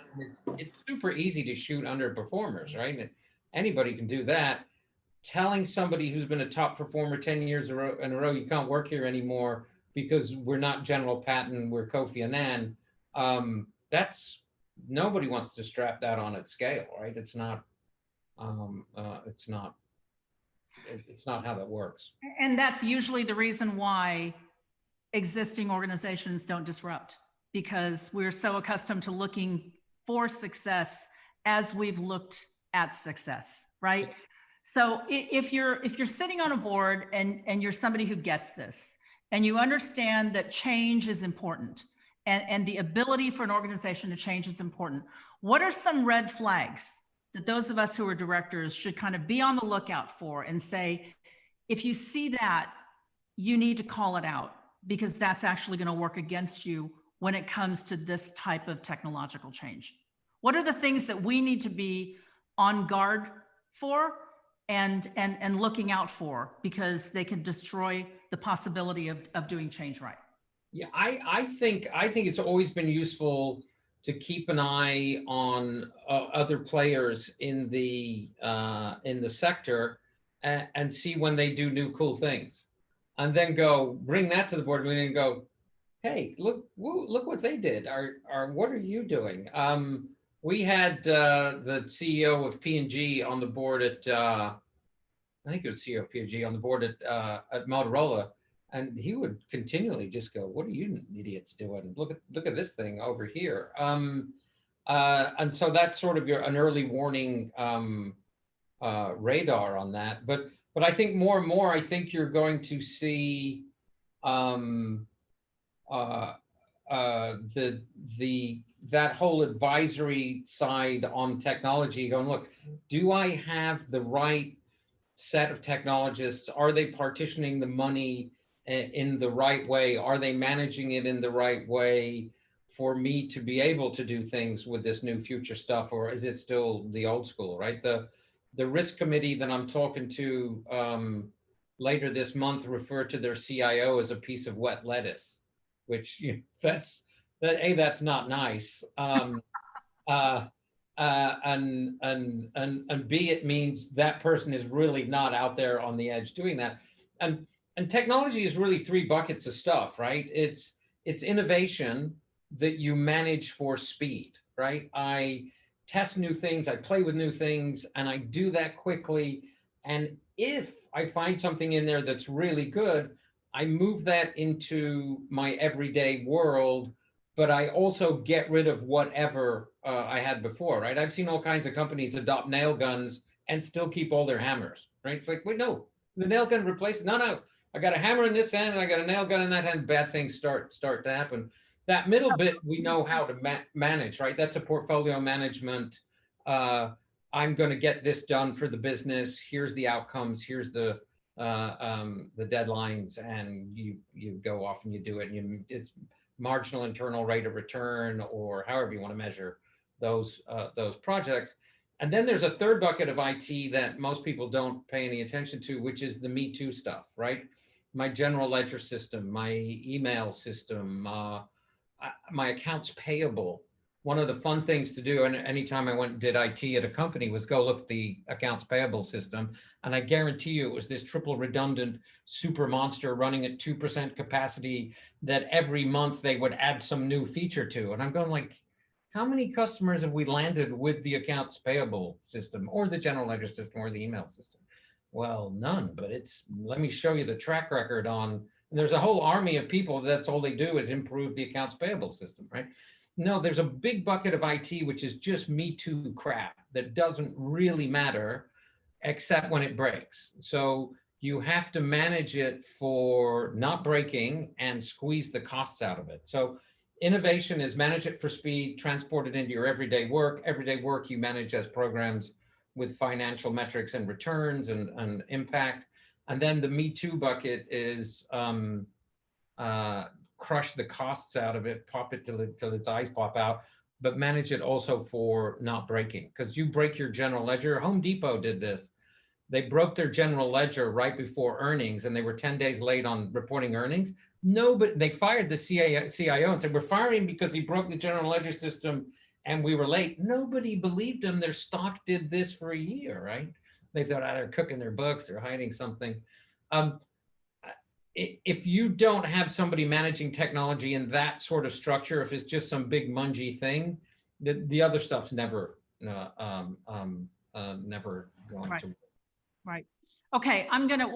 Speaker 3: It's super easy to shoot underperformers, right? And anybody can do that. Telling somebody who's been a top performer 10 years in a row, you can't work here anymore because we're not General Patton, we're Kofi Annan. That's, nobody wants to strap that on at scale, right? It's not how that works.
Speaker 2: And that's usually the reason why existing organizations don't disrupt, because we're so accustomed to looking for success as we've looked at success, right? So if you're sitting on a board and you're somebody who gets this and you understand that change is important and the ability for an organization to change is important, what are some red flags that those of us who are directors should kind of be on the lookout for and say, if you see that, you need to call it out, because that's actually going to work against you when it comes to this type of technological change? What are the things that we need to be on guard for and looking out for, because they can destroy the possibility of doing change right?
Speaker 3: Yeah, I think it's always been useful to keep an eye on other players in the sector and see when they do new cool things, and then go bring that to the board meeting and go, hey, look what they did. What are you doing? We had the CEO of P&G on the board at I think it was CEO of P&G on the board at Motorola. And he would continually just go, what are you idiots doing? Look at this thing over here. And so that's sort of an early warning radar on that. But I think more and more, I think you're going to see that whole advisory side on technology going, look, do I have the right set of technologists? Are they partitioning the money in the right way? Are they managing it in the right way for me to be able to do things with this new future stuff? Or is it still the old school, right? The risk committee that I'm talking to later this month referred to their CIO as a piece of wet lettuce, which that's not nice. and B, it means that person is really not out there on the edge doing that. And technology is really three buckets of stuff, right? It's innovation that you manage for speed, right? I test new things, I play with new things, and I do that quickly. And if I find something in there that's really good, I move that into my everyday world, but I also get rid of whatever I had before, right? I've seen all kinds of companies adopt nail guns and still keep all their hammers, right? It's like, wait, no, the nail gun replaces, no, I got a hammer in this hand and I got a nail gun in that hand, bad things start to happen. That middle bit, we know how to manage, right? That's a portfolio management. I'm going to get this done for the business. Here's the outcomes. Here's the deadlines, and you go off and you do it. And it's marginal internal rate of return, or however you want to measure those projects. And then there's a third bucket of IT that most people don't pay any attention to, which is the Me Too stuff, right? My general ledger system, my email system, my accounts payable. One of the fun things to do, and anytime I went and did IT at a company, was go look at the accounts payable system. And I guarantee you it was this triple redundant super monster running at 2% capacity that every month they would add some new feature to. And I'm going like, how many customers have we landed with the accounts payable system or the general ledger system or the email system? Well, none, but let me show you the track record on, and there's a whole army of people that's all they do is improve the accounts payable system, right? No, there's a big bucket of IT, which is just Me Too crap that doesn't really matter except when it breaks. So you have to manage it for not breaking and squeeze the costs out of it. So innovation is manage it for speed, transport it into your everyday work. Everyday work you manage as programs with financial metrics and returns and impact. And then the Me Too bucket is crush the costs out of it, pop it till its eyes pop out, but manage it also for not breaking. Because you break your general ledger. Home Depot did this. They broke their general ledger right before earnings, and they were 10 days late on reporting earnings. No, but they fired the CIO and said, we're firing because he broke the general ledger system and we were late. Nobody believed him. Their stock did this for a year, right? They thought, they're cooking their books, they're hiding something. If you don't have somebody managing technology in that sort of structure, if it's just some big mungy thing, the other stuff's never going to.
Speaker 2: Right. Okay.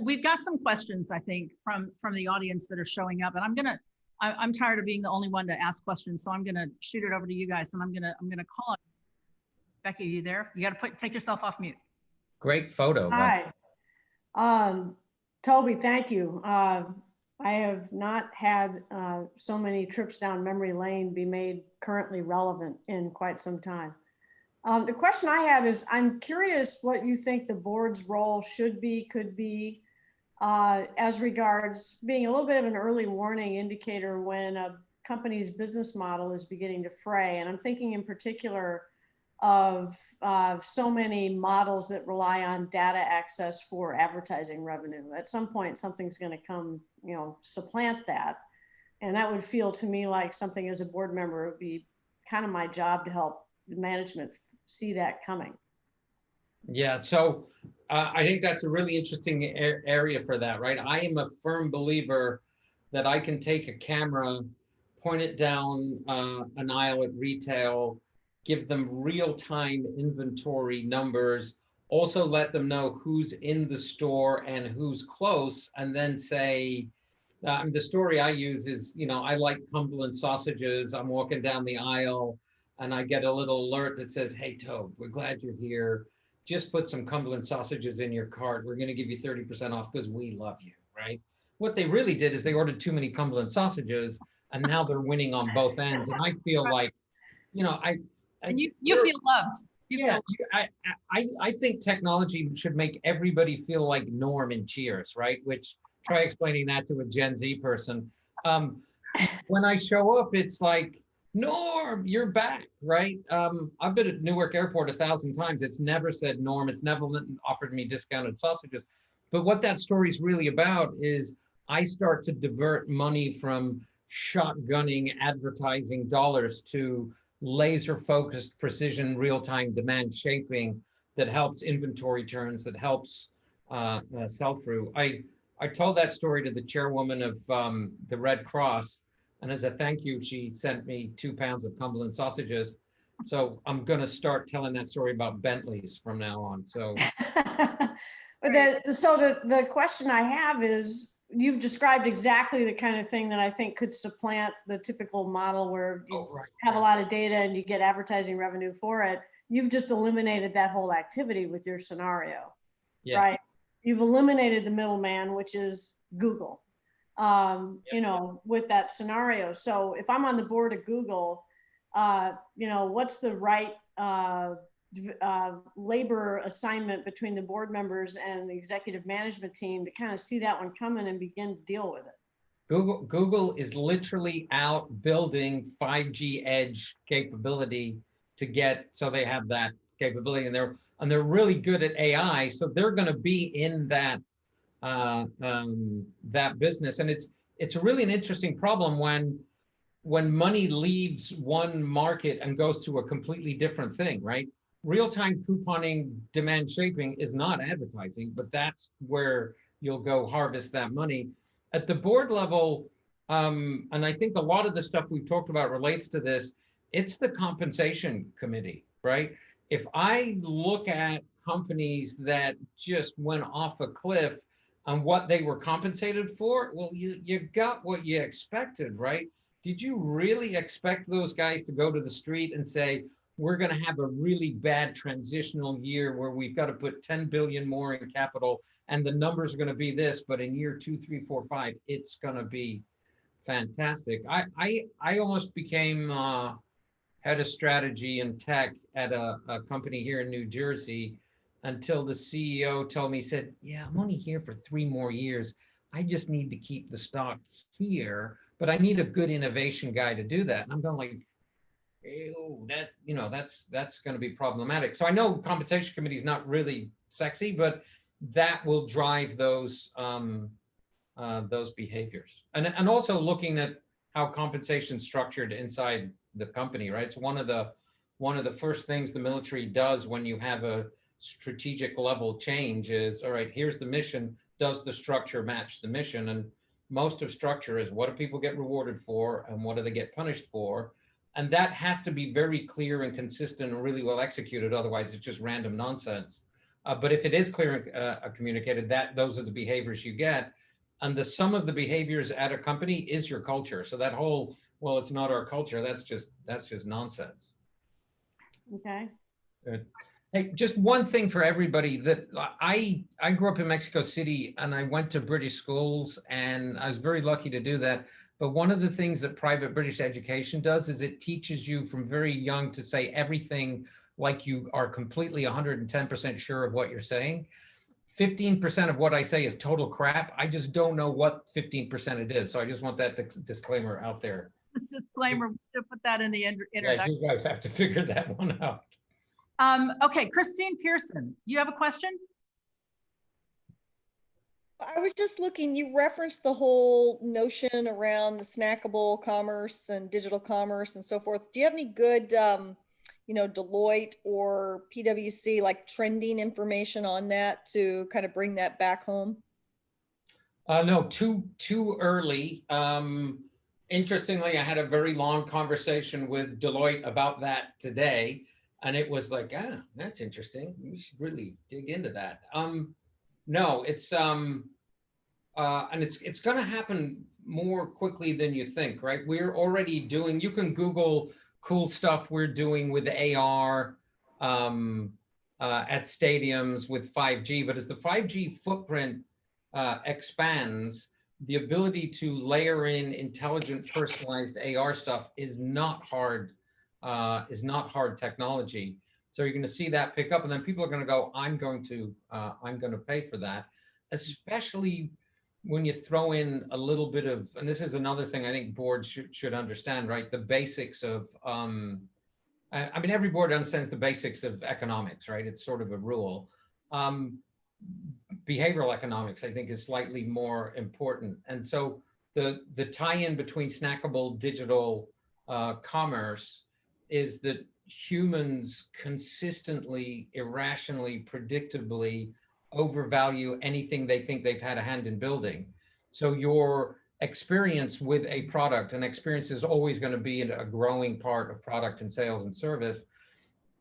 Speaker 2: We've got some questions, I think, from the audience that are showing up, and I'm tired of being the only one to ask questions. So I'm going to shoot it over to you guys, and I'm going to call on Becky. Are you there? You got to take yourself off mute.
Speaker 3: Great photo.
Speaker 4: Hi. Toby, thank you. I have not had so many trips down memory lane be made currently relevant in quite some time. The question I had is, I'm curious what you think the board's role should be, could be, as regards being a little bit of an early warning indicator when a company's business model is beginning to fray. And I'm thinking in particular of so many models that rely on data access for advertising revenue. At some point, something's going to come, supplant that. And that would feel to me like something as a board member would be kind of my job to help management see that coming.
Speaker 3: Yeah, so I think that's a really interesting area for that, right? I am a firm believer that I can take a camera, point it down an aisle at retail, give them real-time inventory numbers, also let them know who's in the store and who's close, and then say, the story I use is, I like Cumberland sausages. I'm walking down the aisle and I get a little alert that says, hey, Tobe, we're glad you're here. Just put some Cumberland sausages in your cart. We're going to give you 30% off because we love you, right? What they really did is they ordered too many Cumberland sausages, and now they're winning on both ends. And I feel like,
Speaker 2: and you feel loved.
Speaker 3: I think technology should make everybody feel like Norm in Cheers, right? Which, try explaining that to a Gen Z person. When I show up, it's like, Norm, you're back, right? I've been at Newark Airport 1,000 times. It's never said Norm. It's never offered me discounted sausages. But what that story is really about is I start to divert money from shotgunning advertising dollars to laser focused precision real-time demand shaping that helps inventory turns, that helps sell through. I told that story to the chairwoman of the Red Cross, and as a thank you, she sent me 2 pounds of Cumberland sausages. So I'm going to start telling that story about Bentleys from now on. So,
Speaker 4: the question I have is, you've described exactly the kind of thing that I think could supplant the typical model where you have a lot of data and you get advertising revenue for it. You've just eliminated that whole activity with your scenario, right? You've eliminated the middleman, which is Google, you know, with that scenario. So if I'm on the board of Google, you know, what's the right labor assignment between the board members and the executive management team to kind of see that one coming and begin to deal with it?
Speaker 3: Google is literally out building 5G edge capability to get, so they have that capability, and they're really good at AI, so they're going to be in that that business. And it's really an interesting problem when money leaves one market and goes to a completely different thing, right? Real-time couponing demand shaping is not advertising, but that's where you'll go harvest that money. At the board level, and I think a lot of the stuff we've talked about relates to this, it's the compensation committee, right? If I look at companies that just went off a cliff on what they were compensated for, well, you got what you expected, right? Did you really expect those guys to go to the street and say, we're going to have a really bad transitional year where we've got to put 10 billion more in capital and the numbers are going to be this, but in year 2, 3, 4, 5, it's going to be fantastic. I almost became head of strategy and tech at a company here in New Jersey until the CEO told me, he said, yeah, I'm only here for 3 more years. I just need to keep the stock here, but I need a good innovation guy to do that. And I'm going like, ew, that, you know, that's going to be problematic. So I know compensation committee is not really sexy, but that will drive those behaviors. And also looking at how compensation is structured inside the company, right? So one of the first things the military does when you have a strategic level change is, all right, here's the mission. Does the structure match the mission? And most of structure is, what do people get rewarded for and what do they get punished for? And that has to be very clear and consistent and really well executed. Otherwise, it's just random nonsense. But if it is clear and communicated, those are the behaviors you get. And the sum of the behaviors at a company is your culture. So that whole, well, it's not our culture, that's just nonsense.
Speaker 4: Okay.
Speaker 3: Hey, just one thing for everybody, that I grew up in Mexico City and I went to British schools and I was very lucky to do that. But one of the things that private British education does is it teaches you from very young to say everything like you are completely 110% sure of what you're saying. 15% of what I say is total crap. I just don't know what 15% it is. So I just want that disclaimer out there.
Speaker 2: Disclaimer, we should put that in the introduction.
Speaker 3: Yeah, you guys have to figure that one out.
Speaker 2: Okay, Christine Pearson, you have a question?
Speaker 5: I was just looking, you referenced the whole notion around the snackable commerce and digital commerce and so forth. Do you have any good, you know, Deloitte or PwC, like trending information on that to kind of bring that back home?
Speaker 3: No, too early. Interestingly, I had a very long conversation with Deloitte about that today. And it was like, that's interesting. We should really dig into that. No, it's and it's going to happen more quickly than you think, right? We're already doing. You can Google cool stuff we're doing with AR at stadiums with 5G. But as the 5G footprint expands, the ability to layer in intelligent, personalized AR stuff is not hard technology. So you're going to see that pick up, and then people are going to go, I'm going to pay for that, especially when you throw in a little bit of, and this is another thing I think boards should understand, right? The basics of, I mean, every board understands the basics of economics, right? It's sort of a rule. Behavioral economics, I think, is slightly more important. And so the tie-in between snackable digital commerce is that humans consistently, irrationally, predictably overvalue anything they think they've had a hand in building. So your experience with a product, and experience is always going to be a growing part of product and sales and service.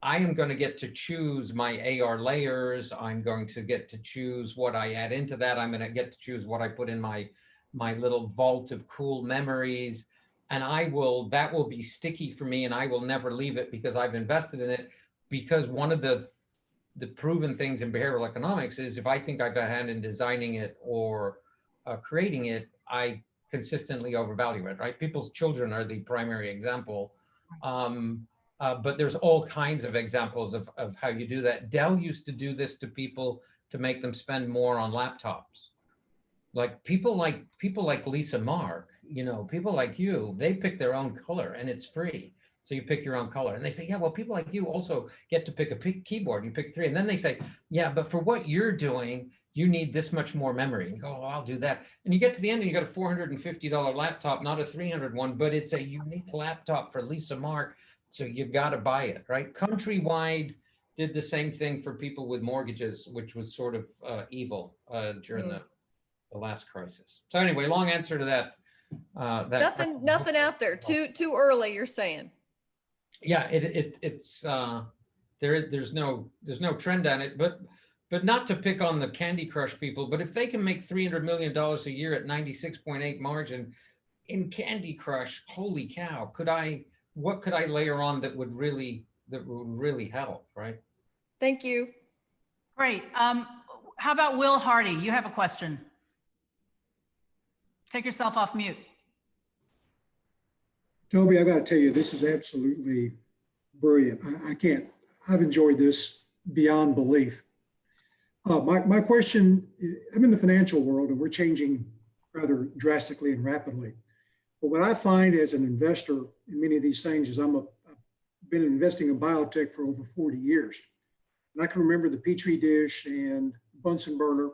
Speaker 3: I am going to get to choose my AR layers. I'm going to get to choose what I add into that. I'm going to get to choose what I put in my little vault of cool memories. And that will be sticky for me, and I will never leave it because I've invested in it. Because one of the proven things in behavioral economics is if I think I've got a hand in designing it or creating it, I consistently overvalue it, right? People's children are the primary example. But there's all kinds of examples of how you do that. Dell used to do this to people to make them spend more on laptops. Like people like Lisa Mark, people like you, they pick their own color and it's free. So you pick your own color. And they say, yeah, well, people like you also get to pick a keyboard. You pick 3. And then they say, yeah, but for what you're doing, you need this much more memory. And you go, oh, I'll do that. And you get to the end and you got a $450 laptop, not a $300 one, but it's a unique laptop for Lisa Mark. So you got to buy it, right? Countrywide did the same thing for people with mortgages, which was sort of evil during the last crisis. So anyway, long answer to that.
Speaker 5: Nothing out there. Too early, you're saying.
Speaker 3: Yeah, it's there's no trend on it, but not to pick on the Candy Crush people, but if they can make $300 million a year at 96.8 margin in Candy Crush, holy cow! What could I layer on that would really help, right?
Speaker 5: Thank you.
Speaker 2: Great. How about Will Hardy? You have a question. Take yourself off mute.
Speaker 6: Toby, I got to tell you, this is absolutely brilliant. I've enjoyed this beyond belief. My question, I'm in the financial world and we're changing rather drastically and rapidly. But what I find as an investor in many of these things is I've been investing in biotech for over 40 years. And I can remember the Petri dish and Bunsen burner.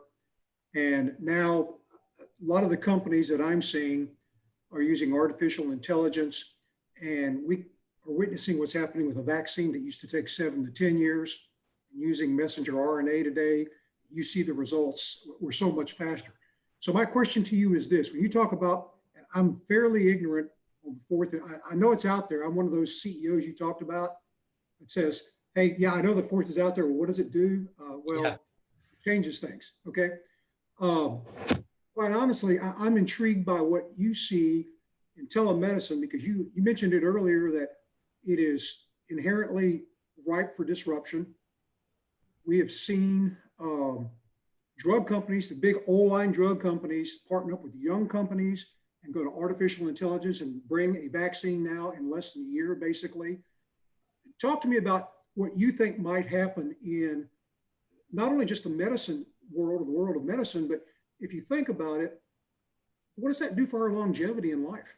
Speaker 6: And now a lot of the companies that I'm seeing are using artificial intelligence. And we are witnessing what's happening with a vaccine that used to take 7 to 10 years. And using messenger RNA today, you see the results were so much faster. So my question to you is this: when you talk about, I'm fairly ignorant on the fourth. I know it's out there. I'm one of those CEOs you talked about that says, hey, yeah, I know the fourth is out there. Well, what does it do? It changes things. Okay. Quite honestly, I'm intrigued by what you see in telemedicine, because you mentioned it earlier that it is inherently ripe for disruption. We have seen drug companies, the big old-line drug companies, partner up with young companies and go to artificial intelligence and bring a vaccine now in less than a year, basically. Talk to me about what you think might happen in not only just the medicine world, or the world of medicine, but if you think about it, what does that do for our longevity in life?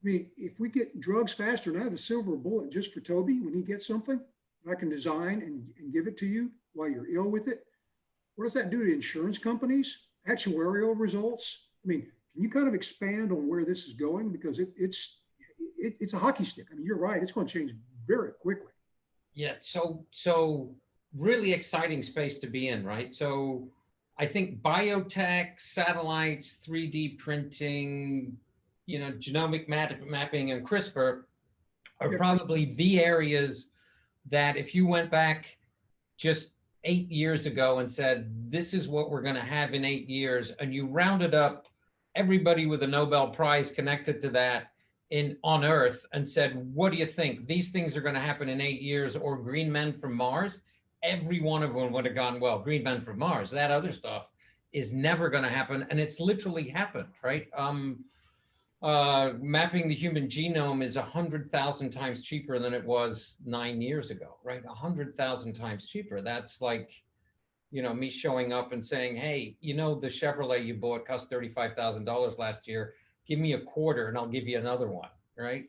Speaker 6: I mean, if we get drugs faster, and I have a silver bullet just for Toby when he gets something, I can design and give it to you while you're ill with it. What does that do to insurance companies, actuarial results? I mean, can you kind of expand on where this is going? Because it's a hockey stick. I mean, you're right. It's going to change very quickly.
Speaker 3: Yeah. So really exciting space to be in, right? So I think biotech, satellites, 3D printing, genomic mapping and CRISPR are probably the areas that if you went back just 8 years ago and said, this is what we're going to have in 8 years, and you rounded up everybody with a Nobel Prize connected to that on Earth and said, what do you think? These things are going to happen in 8 years, or green men from Mars? Every one of them would have gone, well, green men from Mars, that other stuff is never going to happen. And it's literally happened, right? Mapping the human genome is 100,000 times cheaper than it was 9 years ago, right? 100,000 times cheaper. That's like, me showing up and saying, hey, the Chevrolet you bought cost $35,000 last year. Give me a quarter and I'll give you another one, right?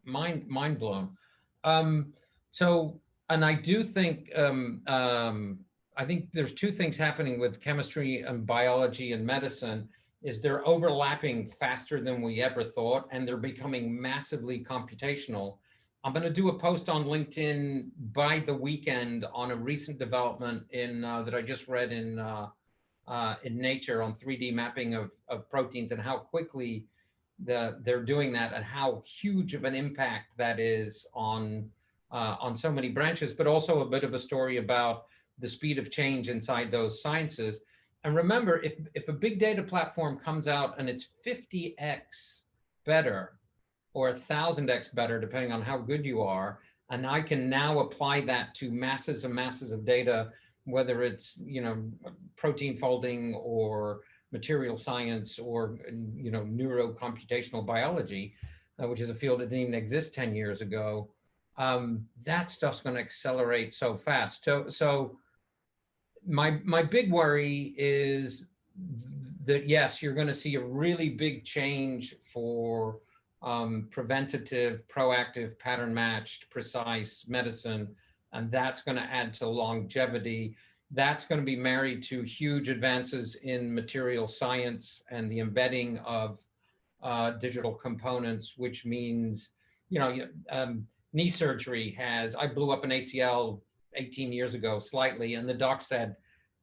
Speaker 3: Mind blown. And I do think, I think there's two things happening with chemistry and biology and medicine. is they're overlapping faster than we ever thought, and they're becoming massively computational. I'm going to do a post on LinkedIn by the weekend on a recent development in that I just read in Nature on 3D mapping of proteins and how quickly they're doing that and how huge of an impact that is on so many branches, but also a bit of a story about the speed of change inside those sciences. And remember, if a big data platform comes out and it's 50x better or 1,000x better, depending on how good you are, and I can now apply that to masses and masses of data, whether it's, you know, protein folding or material science or, you know, neurocomputational biology, which is a field that didn't even exist 10 years ago, that stuff's going to accelerate so fast. So my big worry is that, yes, you're going to see a really big change for preventative, proactive, pattern matched, precise medicine. And that's going to add to longevity. That's going to be married to huge advances in material science and the embedding of digital components, which means, you know, knee surgery I blew up an ACL 18 years ago slightly, and the doc said,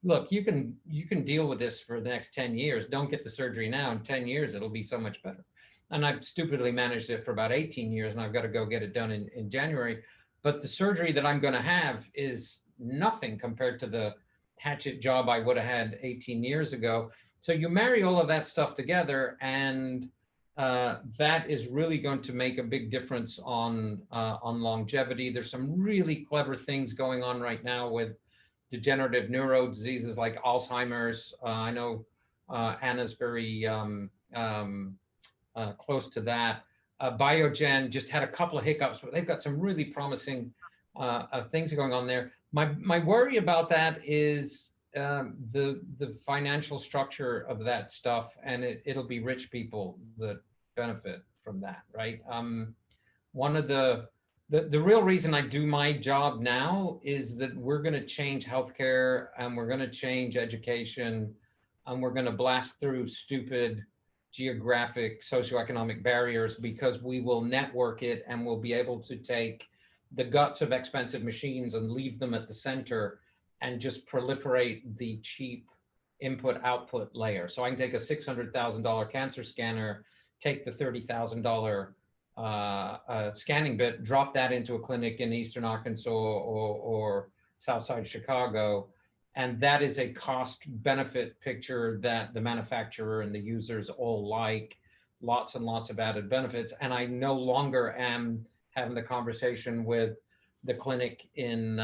Speaker 3: look, you can deal with this for the next 10 years. Don't get the surgery now. In 10 years, it'll be so much better. And I've stupidly managed it for about 18 years, and I've got to go get it done in January. But the surgery that I'm going to have is nothing compared to the hatchet job I would have had 18 years ago. So you marry all of that stuff together, and that is really going to make a big difference on longevity. There's some really clever things going on right now with degenerative neuro diseases like Alzheimer's. I know Anna's very close to that. Biogen just had a couple of hiccups, but they've got some really promising things going on there. My worry about that is the financial structure of that stuff, and it'll be rich people that benefit from that, right? One of the real reason I do my job now is that we're going to change healthcare, and we're going to change education, and we're going to blast through stupid geographic, socioeconomic barriers, because we will network it, and we'll be able to take the guts of expensive machines and leave them at the center and just proliferate the cheap input-output layer. So I can take a $600,000 cancer scanner, take the $30,000 scanning bit, drop that into a clinic in Eastern Arkansas or Southside Chicago. And that is a cost benefit picture that the manufacturer and the users all like, lots and lots of added benefits. And I no longer am having the conversation with the clinic in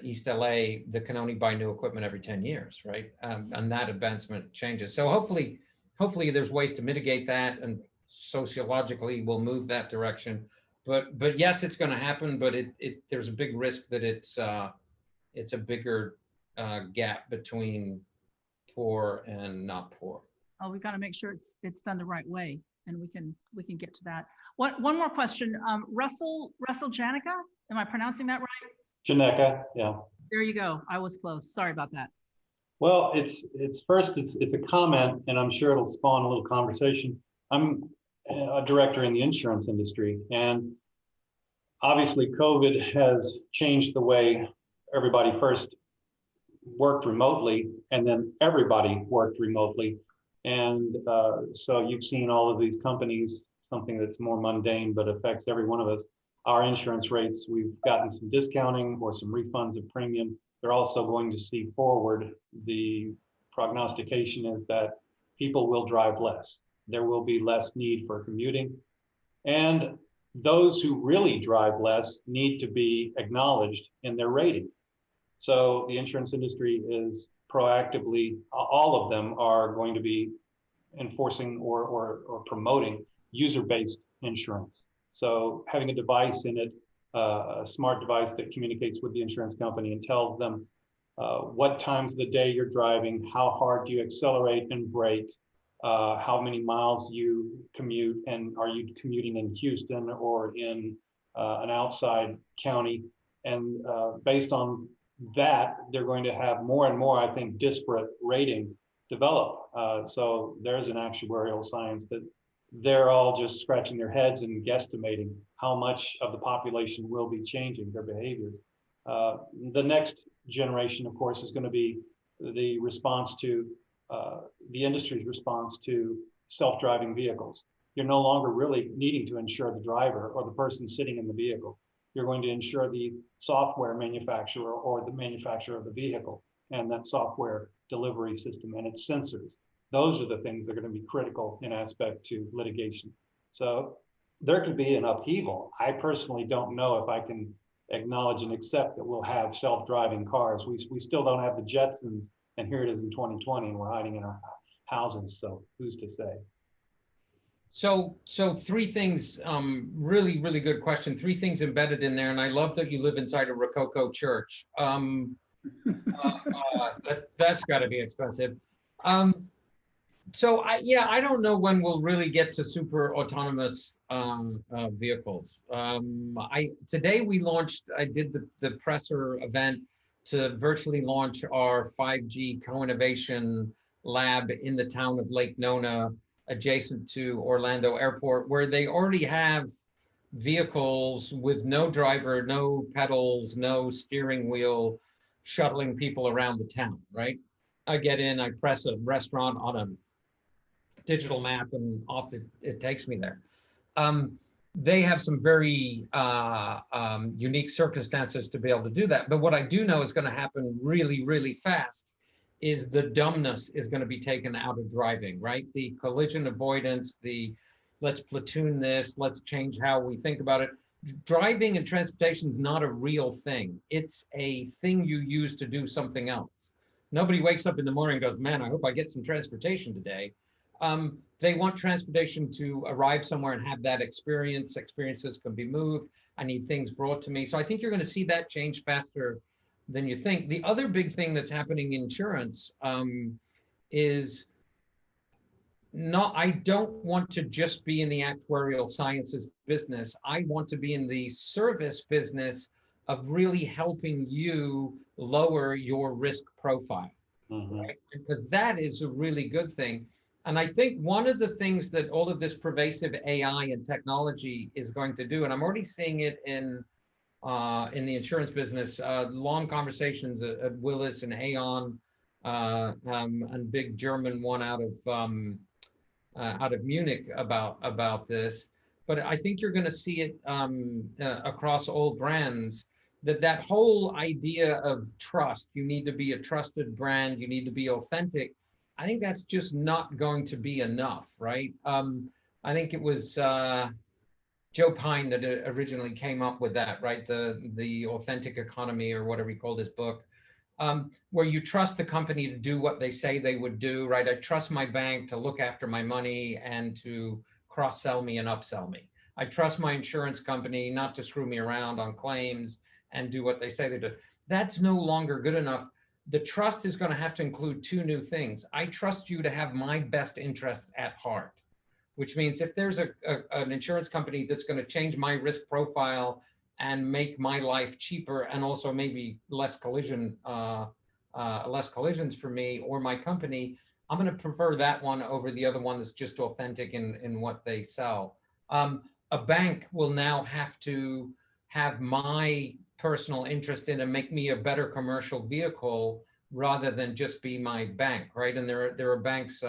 Speaker 3: East LA that can only buy new equipment every 10 years, right? And that advancement changes. So hopefully there's ways to mitigate that, and sociologically we'll move that direction. But yes, it's going to happen, but there's a big risk that it's a bigger gap between poor and not poor.
Speaker 2: Oh, we've got to make sure it's done the right way, and we can get to that. One more question, Russell Janica, am I pronouncing that right?
Speaker 7: Janica, yeah.
Speaker 2: There you go. I was close. Sorry about that.
Speaker 7: Well, it's a comment, and I'm sure it'll spawn a little conversation. I'm a director in the insurance industry, and obviously COVID has changed the way everybody first worked remotely, and then everybody worked remotely. And so you've seen all of these companies, something that's more mundane but affects every one of us. Our insurance rates, we've gotten some discounting or some refunds of premium. They're also going to see forward. The prognostication is that people will drive less. There will be less need for commuting. And those who really drive less need to be acknowledged in their rating. So the insurance industry is proactively, all of them are going to be enforcing or promoting user-based insurance. So having a device in it, a smart device that communicates with the insurance company and tells them what times of the day you're driving, how hard do you accelerate and brake, how many miles you commute, and are you commuting in Houston or in an outside county. And based on that, they're going to have more and more, I think, disparate rating. develop. So there's an actuarial science that they're all just scratching their heads and guesstimating how much of the population will be changing their behaviors. The next generation, of course, is going to be the response to the industry's response to self-driving vehicles. You're no longer really needing to insure the driver or the person sitting in the vehicle. You're going to insure the software manufacturer or the manufacturer of the vehicle and that software delivery system and its sensors. Those are the things that are going to be critical in aspect to litigation. So there could be an upheaval. I personally don't know if I can acknowledge and accept that we'll have self-driving cars. We still don't have the Jetsons, and here it is in 2020, and we're hiding in our houses. So who's to say?
Speaker 3: So three things, really, really good question. Three things embedded in there. And I love that you live inside a Rococo church. That's gotta be expensive. So I don't know when we'll really get to super autonomous vehicles. Today I did the presser event to virtually launch our 5G co-innovation lab in the town of Lake Nona, adjacent to Orlando Airport, where they already have vehicles with no driver, no pedals, no steering wheel, shuttling people around the town, right? I get in, I press a restaurant on a digital map, and off it takes me there. They have some very unique circumstances to be able to do that. But what I do know is going to happen really, really fast is the dumbness is going to be taken out of driving, right? The collision avoidance, the let's platoon this, let's change how we think about it. Driving and transportation is not a real thing. It's a thing you use to do something else. Nobody wakes up in the morning and goes, man, I hope I get some transportation today. They want transportation to arrive somewhere and have that experience. Experiences can be moved. I need things brought to me. So I think you're going to see that change faster than you think. The other big thing that's happening in insurance is I don't want to just be in the actuarial sciences business. I want to be in the service business of really helping you lower your risk profile, right? Because that is a really good thing. And I think one of the things that all of this pervasive AI and technology is going to do, and I'm already seeing it in the insurance business, long conversations at Willis and Aon, and big German one out of Munich about this. But I think you're going to see it across all brands, that whole idea of trust. You need to be a trusted brand. You need to be authentic. I think that's just not going to be enough, right? I think it was Joe Pine that originally came up with that, right? The authentic economy, or whatever he called his book, where you trust the company to do what they say they would do, right? I trust my bank to look after my money and to cross-sell me and upsell me. I trust my insurance company not to screw me around on claims and do what they say they do. That's no longer good enough. The trust is going to have to include two new things. I trust you to have my best interests at heart, which means if there's an insurance company that's going to change my risk profile and make my life cheaper, and also maybe less collisions for me or my company, I'm going to prefer that one over the other one that's just authentic in what they sell. A bank will now have to have my personal interest in and make me a better commercial vehicle rather than just be my bank, right? And there are banks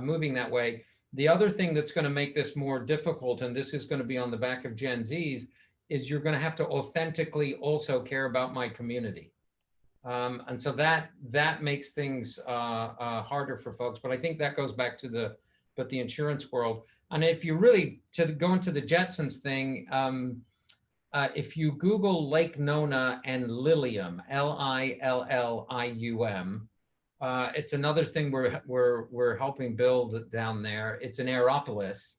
Speaker 3: moving that way. The other thing that's going to make this more difficult, and this is going to be on the back of Gen Zs, is you're going to have to authentically also care about my community. And so that makes things harder for folks. But I think that goes back to the insurance world. And if you really, to go into the Jetsons thing, if you Google Lake Nona and Lilium, Lillium, it's another thing we're helping build down there. It's an aeropolis.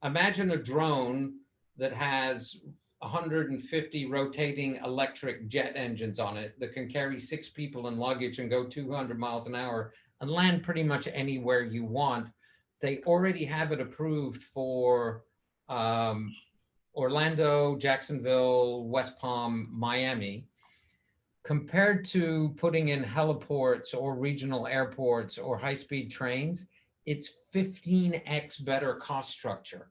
Speaker 3: Imagine a drone that has 150 rotating electric jet engines on it that can carry 6 people and luggage and go 200 miles an hour and land pretty much anywhere you want. They already have it approved for Orlando, Jacksonville, West Palm, Miami. compared to putting in heliports or regional airports or high-speed trains, it's 15x better cost structure.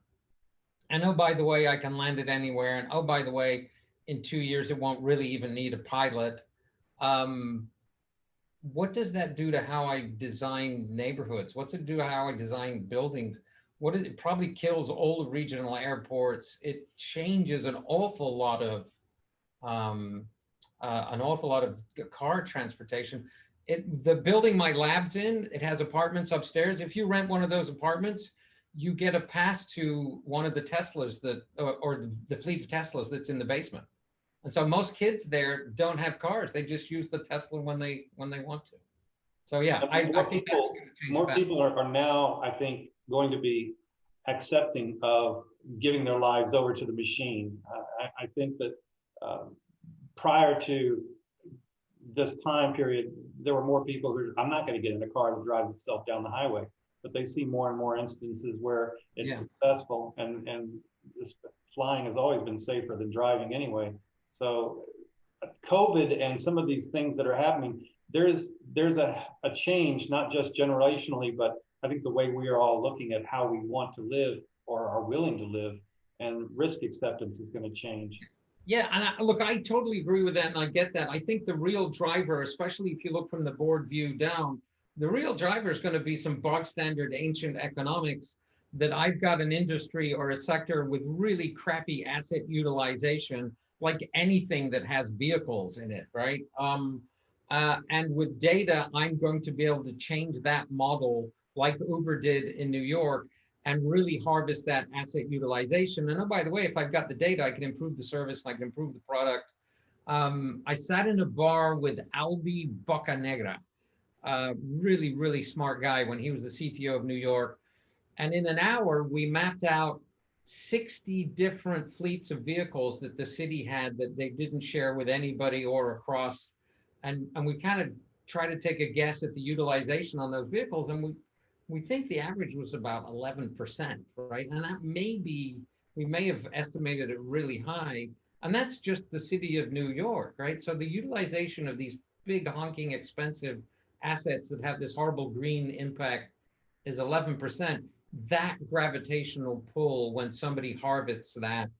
Speaker 3: And oh, by the way, I can land it anywhere. And oh, by the way, in 2 years, it won't really even need a pilot. What does that do to how I design neighborhoods? What's it do to how I design buildings? What is it? Probably kills all the regional airports. It changes an awful lot of car transportation. The building my lab's in, it has apartments upstairs. If you rent one of those apartments, you get a pass to one of the Teslas that, or the fleet of Teslas that's in the basement. And so most kids there don't have cars. They just use the Tesla when they want to. So yeah, I think that's going to change.
Speaker 7: More people are now, I think, going to be accepting of giving their lives over to the machine. I think that prior to this time period, there were more people who, I'm not going to get in a car that drives itself down the highway, but they see more and more instances where it's successful, and this flying has always been safer than driving anyway. So COVID and some of these things that are happening, there's a change, not just generationally, but I think the way we are all looking at how we want to live or are willing to live, and risk acceptance is going to change.
Speaker 3: Yeah, and look, I totally agree with that, and I get that. I think the real driver, especially if you look from the board view down, the real driver is going to be some bog standard ancient economics, that I've got an industry or a sector with really crappy asset utilization, like anything that has vehicles in it, right? And with data, I'm going to be able to change that model like Uber did in New York and really harvest that asset utilization. And oh, by the way, if I've got the data, I can improve the service, I can improve the product. I sat in a bar with Albi Boccanegra, really, really smart guy when he was the CTO of New York. And in an hour, we mapped out 60 different fleets of vehicles that the city had that they didn't share with anybody or across. And we kind of try to take a guess at the utilization on those vehicles. And we think the average was about 11%, right? And that may be, we may have estimated it really high. And that's just the city of New York, right? So the utilization of these big honking expensive assets that have this horrible green impact is 11%. That gravitational pull, when somebody harvests that,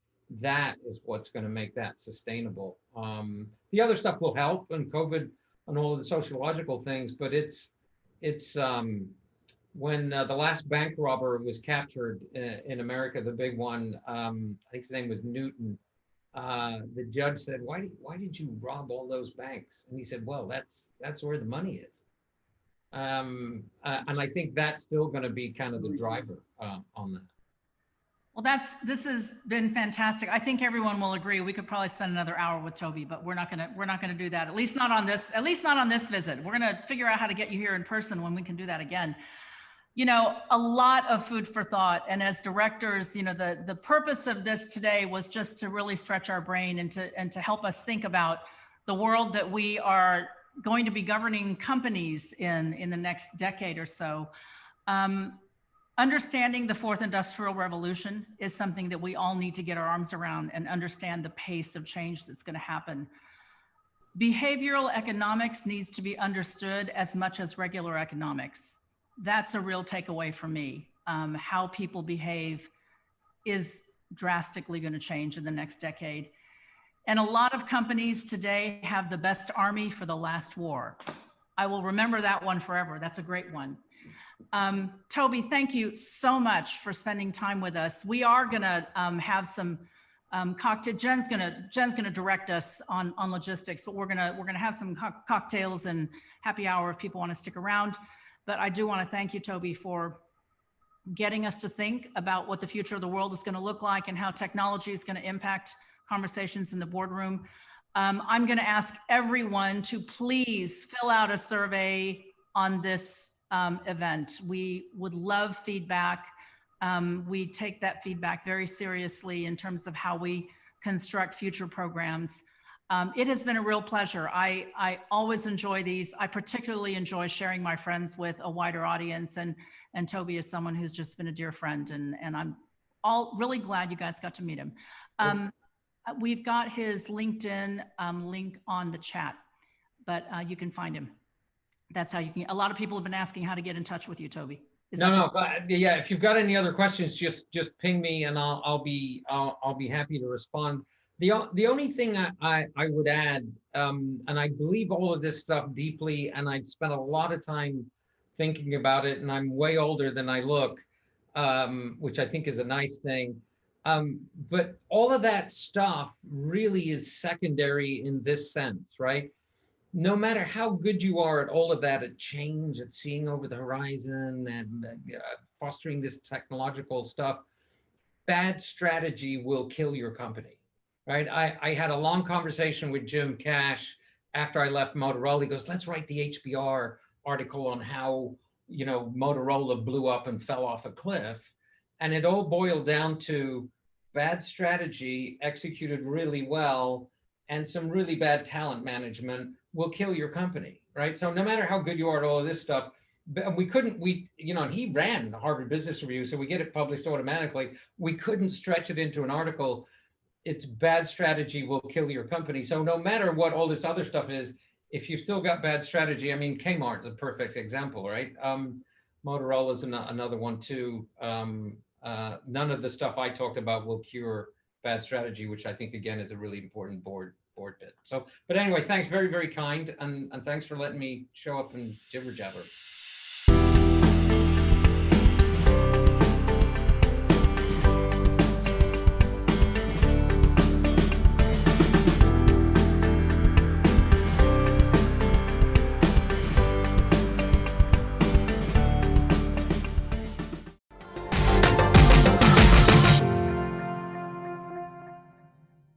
Speaker 3: that is what's going to make that sustainable. The other stuff will help, and COVID and all of the sociological things, but it's when the last bank robber was captured in America, the big one, I think his name was Newton. The judge said, "Why did you rob all those banks?" And he said, "Well, that's where the money is." And I think that's still going to be kind of the driver on that.
Speaker 2: Well, this has been fantastic. I think everyone will agree. We could probably spend another hour with Toby, but we're not gonna do that. At least not on this visit. We're gonna figure out how to get you here in person when we can do that again. You know, a lot of food for thought. And as directors, you know, the purpose of this today was just to really stretch our brain and to help us think about the world that we are going to be governing companies in the next decade or so. Understanding the fourth industrial revolution is something that we all need to get our arms around and understand the pace of change that's going to happen. Behavioral economics needs to be understood as much as regular economics. That's a real takeaway for me. How people behave is drastically going to change in the next decade. And a lot of companies today have the best army for the last war. I will remember that one forever. That's a great one. Toby, thank you so much for spending time with us. We are gonna have some cocktail. Jen's gonna direct us on logistics, but we're gonna have some cocktails and happy hour if people want to stick around. But I do want to thank you, Toby, for getting us to think about what the future of the world is going to look like and how technology is going to impact conversations in the boardroom. I'm going to ask everyone to please fill out a survey on this event. We would love feedback. We take that feedback very seriously in terms of how we construct future programs. It has been a real pleasure. I always enjoy these. I particularly enjoy sharing my friends with a wider audience, and Toby is someone who's just been a dear friend, and I'm really glad you guys got to meet him. We've got his LinkedIn link on the chat. but you can find him. That's how you can. A lot of people have been asking how to get in touch with you, Toby.
Speaker 3: Yeah. If you've got any other questions, just ping me, and I'll be happy to respond. The only thing I would add, and I believe all of this stuff deeply, and I spent a lot of time thinking about it, and I'm way older than I look, which I think is a nice thing. But all of that stuff really is secondary in this sense, right? No matter how good you are at all of that, at change, at seeing over the horizon and fostering this technological stuff, bad strategy will kill your company, right? I had a long conversation with Jim Cash after I left Motorola. He goes, let's write the HBR article on how, Motorola blew up and fell off a cliff. And it all boiled down to bad strategy executed really well and some really bad talent management will kill your company, right? So no matter how good you are at all of this stuff, and he ran the Harvard Business Review, so we get it published automatically. We couldn't stretch it into an article. It's bad strategy will kill your company. So no matter what all this other stuff is, if you've still got bad strategy, I mean, Kmart is a perfect example, right? Motorola is another one too. None of the stuff I talked about will cure bad strategy, which I think again is a really important board bit. So, but anyway, thanks, very, very kind. And thanks for letting me show up and jibber jabber.